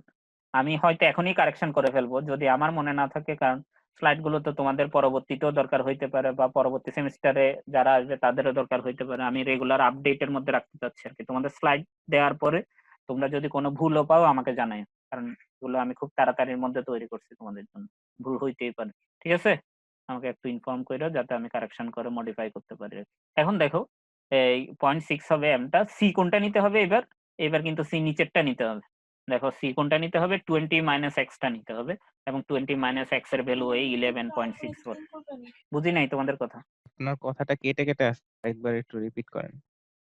আমি হয়তো এখনই কারেকশন করে ফেলবো যদি আমার মনে না থাকে, কারণ স্লাইড গুলো তো তোমাদের পরবর্তীতেও দরকার হইতে পারে, বা পরবর্তী সেমিস্টারে যারা আসবে তাদেরও দরকার হইতে পারে। আমি রেগুলার আপডেটের মধ্যে রাখতে চাচ্ছি আর কি। তোমাদের স্লাইড দেওয়ার পরে তোমরা যদি কোনো ভুলও পাও আমাকে জানাই, কারণ এগুলো আমি খুব তাড়াতাড়ির মধ্যে তৈরি করছি তোমাদের জন্য, ভুল হইতেই পারে, ঠিক আছে? আমাকে একটু ইনফর্ম করো যাতে আমি কারেকশন করে মডিফাই করতে পারি। এখন দেখো এই 0.6 হবে এমটা, সি কোনটা নিতে হবে এবার? এবার কিন্তু সি নিচেরটা নিতে হবে। দেখো সি কোনটা নিতে হবে, 20 মাইনাস এক্সটা নিতে হবে, এবং 20 মাইনাস এক্স এর ভ্যালু এই 11.64। বুঝি নাই তোমাদের কথা। আপনার কথাটা কেটে কেটে আসছে, একবার একটু রিপিট করেন।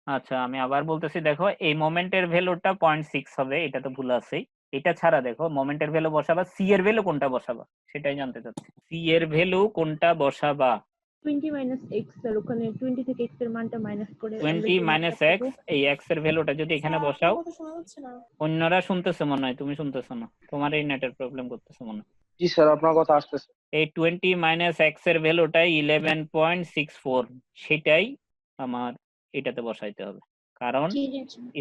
আচ্ছা আমি আবার বলতেছি, দেখো এই মোমেন্টের ভ্যালুটা 0.6 হবে, এটা তো ভুল আছেই। এটা ছাড়া দেখো মোমেন্টের ভ্যালু বসাবা, সি এর ভ্যালু কোনটা বসাবা সেটাই জানতে চাচ্ছি। সি এর ভ্যালু কোনটা বসাবা? 20 মাইনাস x স্যার, ওখানে 20 থেকে x এর মানটা মাইনাস করে 20 মাইনাস এক্স, এই এক্স এর ভ্যালুটা যদি এখানে বসাও। শোনা যাচ্ছে না। অন্যরা শুনতেছে মনে হয়, তুমি শুনতেছো না, তোমার এই নেটের প্রবলেম করতেছে মনে হয়। জি স্যার, আপনার কথা আসতেছে। এই 20 মাইনাস এক্স এর ভ্যালুটাই 11.64, সেটাই আমার এটাতে বসাইতে হবে, কারণ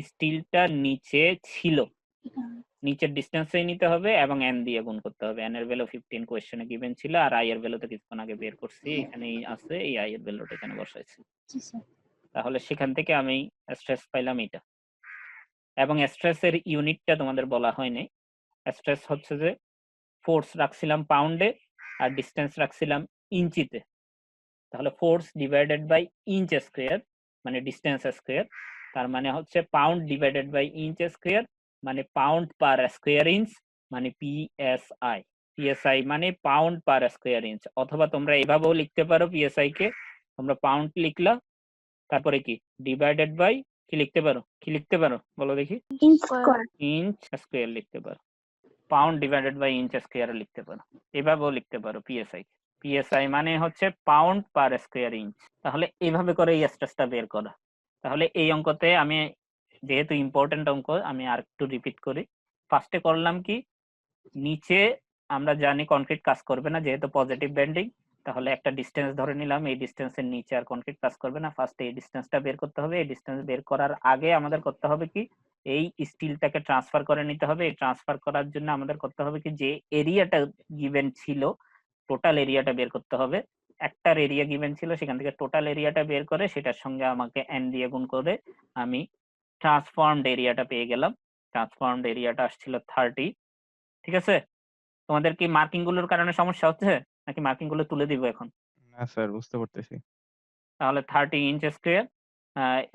স্টিলটা নিচে ছিল, নিচের ডিসটেন্সেই নিতে হবে এবং n দিয়ে গুণ করতে হবে। n এর ভ্যালু 15 কোশ্চেনে গিভেন ছিল, আর i এর ভ্যালু তো কিছুক্ষণ আগে বের করছি, এখানেই আছে, এই i এর ভ্যালুটা এখানে বসাইছি। তাহলে সেখান থেকে আমি স্ট্রেস পাইলাম এটা, এবং স্ট্রেসের ইউনিটটা তোমাদের বলা হয়নি। স্ট্রেস হচ্ছে যে ফোর্স রাখছিলাম পাউন্ডে আর ডিসটেন্স রাখছিলাম ইঞ্চিতে, তাহলে force divided by inch square মানে ডিসটেন্স স্কয়ার, তার মানে হচ্ছে pound divided by inch square মানে পাউন্ড পার স্কয়ার ইঞ্চ মানে পিএসআই। পিএসআই মানে পাউন্ড পার স্কয়ার ইঞ্চ, অথবা তোমরা এভাবেও লিখতে পারো, পিএসআই কে তোমরা পাউন্ড লিখলা, তারপরে কি ডিভাইডেড বাই কি লিখতে পারো, কি লিখতে পারো বলো দেখি, ইঞ্চ স্কয়ার লিখতে পারো, pound divided by inch square লিখতে পারো, এভাবেও লিখতে পারো পিএসআই। পিএসআই মানে হচ্ছে পাউন্ড পার স্কয়ার ইঞ্চ। তাহলে এইভাবে করে এই স্ট্রেসটা বের করা। তাহলে এই অঙ্কতে আমি, যেহেতু ইম্পর্টেন্ট অঙ্ক, আমি আর একটু রিপিট করি। ফার্স্টে করলাম কি, নিচে আমরা জানি কনক্রিট কাজ করবে না যেহেতু পজিটিভ বেন্ডিং, তাহলে একটা ডিসটেন্স ধরে নিলাম, এই ডিসটেন্সের নিচে আর কনক্রিট কাজ করবে না। ফার্স্টে এই ডিসটেন্সটা বের করতে হবে। এই ডিসটেন্স বের করার আগে আমাদের করতে হবে কি, এই স্টিলটাকে ট্রান্সফার করে নিতে হবে। এই ট্রান্সফার করার জন্য আমাদের করতে হবে কি, যে এরিয়াটা গিভেন ছিল টোটাল এরিয়াটা বের করতে হবে। একটার এরিয়া গিভেন ছিল, সেখান থেকে টোটাল এরিয়াটা বের করে সেটার সঙ্গে আমাকে n দিয়ে গুণ করে আমি ট্রান্সফর্মড এরিয়াটা পেয়ে গেলাম। ট্রান্সফর্মড এরিয়াটা আসছিল 30। ঠিক আছে, তোমাদের কি মার্কিং গুলোর কারণে সমস্যা হচ্ছে নাকি মার্কিং গুলো তুলে দিব এখন? না স্যার, বুঝতে পারতেছি। তাহলে 30 ইঞ্চ স্কয়ার,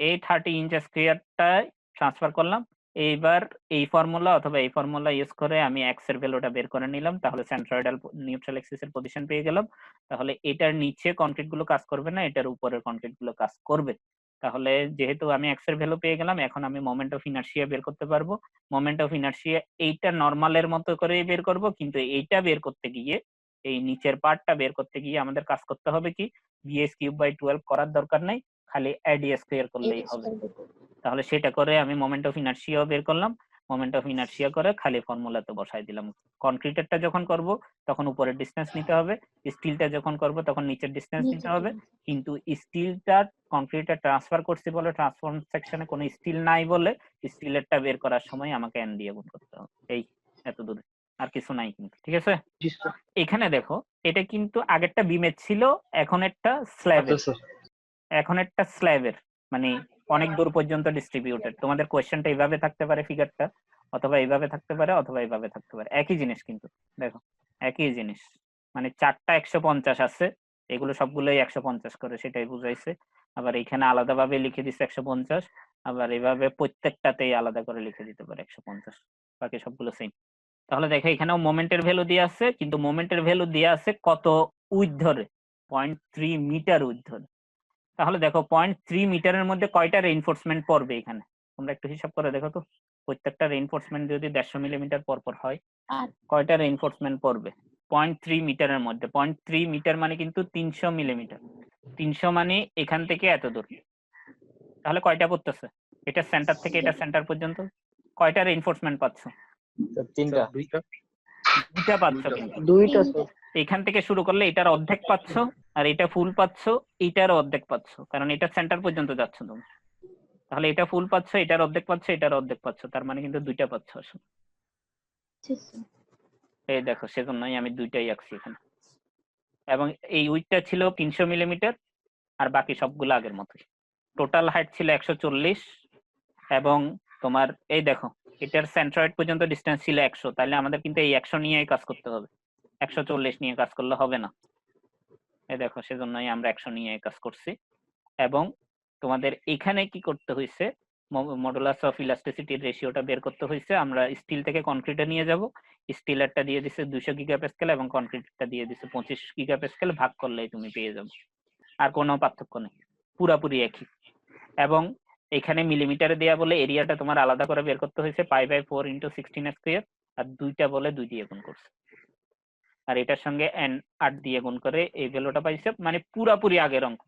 এই 30 ইঞ্চ স্কয়ারটা ট্রান্সফার করলাম। এইবার এই ফর্মুলা অথবা এই ফর্মুলা ইউজ করে আমি এক্স এর ভ্যালুটা বের করে নিলাম, তাহলে সেন্ট্রয়েডাল নিউট্রাল এক্সিসের পজিশন পেয়ে গেলাম। তাহলে এটার নিচে কনক্রিট গুলো কাজ করবে না, এটার উপরের কনক্রিট গুলো কাজ করবে। তাহলে যেহেতু আমি এক্স এর ভ্যালু পেয়ে গেলাম, এখন আমি মোমেন্ট অফ ইনারশিয়া বের করতে পারবো। মোমেন্ট অফ ইনারশিয়া এইটা নরমালের মতো করে বের করব, কিন্তু এইটা বের করতে গিয়ে, এই নিচের পার্টটা বের করতে গিয়ে আমাদের কাজ করতে হবে কি, bs³/12 করার দরকার নাই, খালি ad² করলেই হবে। তাহলে সেটা করে আমি মোমেন্ট অফ ইনারশিয়াও বের করলাম। মোমেন্ট অফ ইনারশিয়া করে খালি ফর্মুলাতে বসাই দিলাম। কনক্রিটেরটা যখন করব তখন উপরের ডিসটেন্স নিতে হবে, স্টিলটা যখন করব তখন নিচের ডিসটেন্স নিতে হবে। কিন্তু স্টিলটা কনক্রিটে ট্রান্সফার করছি বলে ট্রান্সফর্ম সেকশনে কোনো স্টিল নাই বলে স্টিলেরটা বের করার সময় আমাকে n দিয়ে গুণ করতে হবে। এই এত দূরে, আর কিছু নাই কিন্তু। ঠিক আছে, এখানে দেখো এটা কিন্তু আগেরটা বিমের ছিল, এখন একটা স্ল্যাবের, এখন একটা স্ল্যাবের মানে অনেক দূর পর্যন্ত ডিস্ট্রিবিউটেড। তোমাদের কোয়েশ্চেনটা এইভাবে থাকতে পারে ফিগারটা, অথবা এইভাবে থাকতে পারে, অথবা এইভাবে থাকতে পারে, একই জিনিস কিন্তু দেখো, একই জিনিস। মানে 4টা 150 আছে, এগুলো সবগুলোই 150 করে, সেটাই বুঝাইছে। আবার এখানে আলাদাভাবে লিখে দিচ্ছে 150, আবার এইভাবে প্রত্যেকটাতেই আলাদা করে লিখে দিতে পারে 150, বাকি সবগুলো সেম। তাহলে দেখো এখানেও মোমেন্টের ভ্যালু দিয়ে আছে, কিন্তু মোমেন্টের ভ্যালু দিয়ে আছে কত উইথ ধরে, 0.3 মিটার উইথ ধরে। তাহলে দেখো 0.3 মিটারের মধ্যে কয়টা রেইনফোর্সমেন্ট পড়বে এখানে, তোমরা একটু হিসাব করে দেখো তো। প্রত্যেকটা রেইনফোর্সমেন্ট যদি 150 মিলিমিটার পর পর হয়, কয়টা রেইনফোর্সমেন্ট পড়বে 0.3 মিটারের মধ্যে? 0.3 মিটার মানে কিন্তু 300 মিলিমিটার। 300 মানে এখান থেকে এত দূর, তাহলে কয়টা পড়তেছে? এটা সেন্টার থেকে এটা সেন্টার পর্যন্ত কয়টা রেইনফোর্সমেন্ট পাচ্ছ? 3টা। দুইটা পাচ্ছ, কিন্তু দুইটা এখান থেকে শুরু করলে এটার অর্ধেক পাচ্ছ, আর এটা ফুল পাচ্ছ, এটার অর্ধেক পাচ্ছ, কারণ এটা সেন্টার পর্যন্ত যাচ্ছ তুমি। তাহলে এটা ফুল পাচ্ছ, এটার অর্ধেক পাচ্ছ, এটার অর্ধেক পাচ্ছ, তার মানে কিন্তু দুইটা পাচ্ছ আসলে। এই দেখো, সেজন্যই আমি দুইটাই আঁকছি এখানে। এবং এই উইডটা ছিল 300 মিলিমিটার, আর বাকি সবগুলো আগের মতোই। টোটাল হাইট ছিল 140, এবং তোমার এই দেখো এটার সেন্ট্রয়েড পর্যন্ত ডিসটেন্স ছিল 100, তাহলে আমাদের কিন্তু এই 100 নিয়েই কাজ করতে হবে, 140 নিয়ে কাজ করলে হবে না। এই দেখো, সেজন্যই আমরা 100 নিয়ে কাজ করছি। এবং তোমাদের এখানে কি করতে হয়েছে, মডুলাস অফ ইলাস্টিসিটির রেশিওটা বের করতে হয়েছে। আমরা স্টিল থেকে কনক্রিটে নিয়ে যাব, স্টিলেরটা দিয়ে দিছে 200 গিগাপ্যাসকেল এবং কনক্রিটটা দিয়ে দিছে 25 গিগাপ্যাসকেল, ভাগ করলেই তুমি পেয়ে যাবে, আর কোনো পার্থক্য নেই, পুরাপুরি একই। এবং এখানে মিলিমিটারে দেয়া বলে এরিয়াটা তোমার আলাদা করে বের করতে হয়েছে, π/4 × 16 স্কয়ার, আর দুইটা বলে 2 দিয়ে গুণ করছে, আর এটার সঙ্গে n8 দিয়ে গুণ করে এই ভ্যালুটা পাইছে, মানে পুরাপুরি আগের অঙ্ক,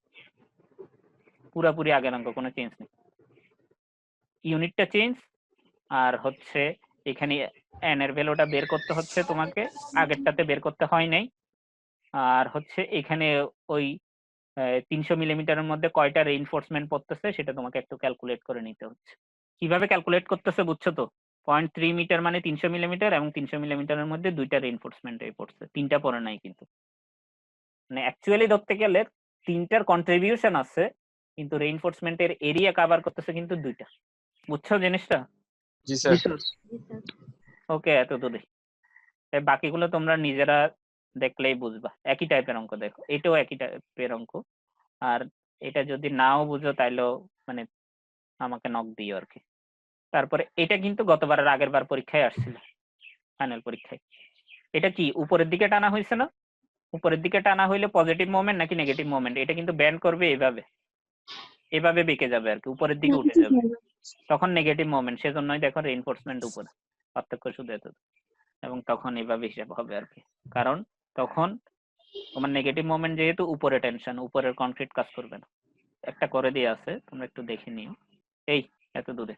পুরাপুরি আগের অঙ্ক, কোনো চেঞ্জ নেই। ইউনিটটা চেঞ্জ, আর হচ্ছে এখানে n এর ভ্যালুটা বের করতে হচ্ছে তোমাকে, আগেরটাতে বের করতে হয় নাই। আর হচ্ছে এখানে ওই 300 মিলিমিটারের মধ্যে কয়টা রেইনফোর্সমেন্ট পড়তেছে সেটা তোমাকে একটু ক্যালকুলেট করে নিতে হচ্ছে। কিভাবে ক্যালকুলেট করতেছে বুঝছো তো? 0.3 মিটার মানে 300 মিলিমিটার, এবং 300 মিলিমিটারের মধ্যে দুইটা রেইনফোর্সমেন্ট পড়ছে, তিনটা পড়ে নাই কিন্তু। মানে অ্যাকচুয়ালি ধরতে গেলে তিনটার কন্ট্রিবিউশন আছে, কিন্তু রেইনফোর্সমেন্টের এরিয়া কভার করতেছে কিন্তু দুইটা। বুঝছো জিনিসটা? জি জি স্যার। স্যার। ওকে, এত দূরে। বাকিগুলো তোমরা নিজেরা দেখলেই বুঝবা, একই টাইপের অঙ্ক। দেখো এটাও একই টাইপের অঙ্ক, আর এটা যদি নাও বুঝো তাইলেও মানে আমাকে নক দিও আর কি। তারপরে এটা কিন্তু গতবারের আগের বার পরীক্ষায় আসছিল, ফাইনাল পরীক্ষায়। এটা কি উপরের দিকে টানা হয়েছে না? উপরের দিকে টানা হইলে পজিটিভ মোমেন্ট নাকি নেগেটিভ মোমেন্ট? এটা কিন্তু ব্যান্ড করবে এভাবে, এভাবে বেঁকে যাবে আর কি, উপরের দিকে উঠে যাবে, তখন নেগেটিভ মোমেন্ট। সেজন্যই দেখো রেইনফোর্সমেন্ট উপরে, পার্থক্য শুধু এত। এবং তখন এভাবে হিসাব হবে আর কি, কারণ তখন তোমার নেগেটিভ মোমেন্ট যেহেতু উপরে টেনশন, উপরের কনক্রিট কাজ করবে না। একটা করে দিয়ে আছে, তোমরা একটু দেখে নিও। এই এত দূরে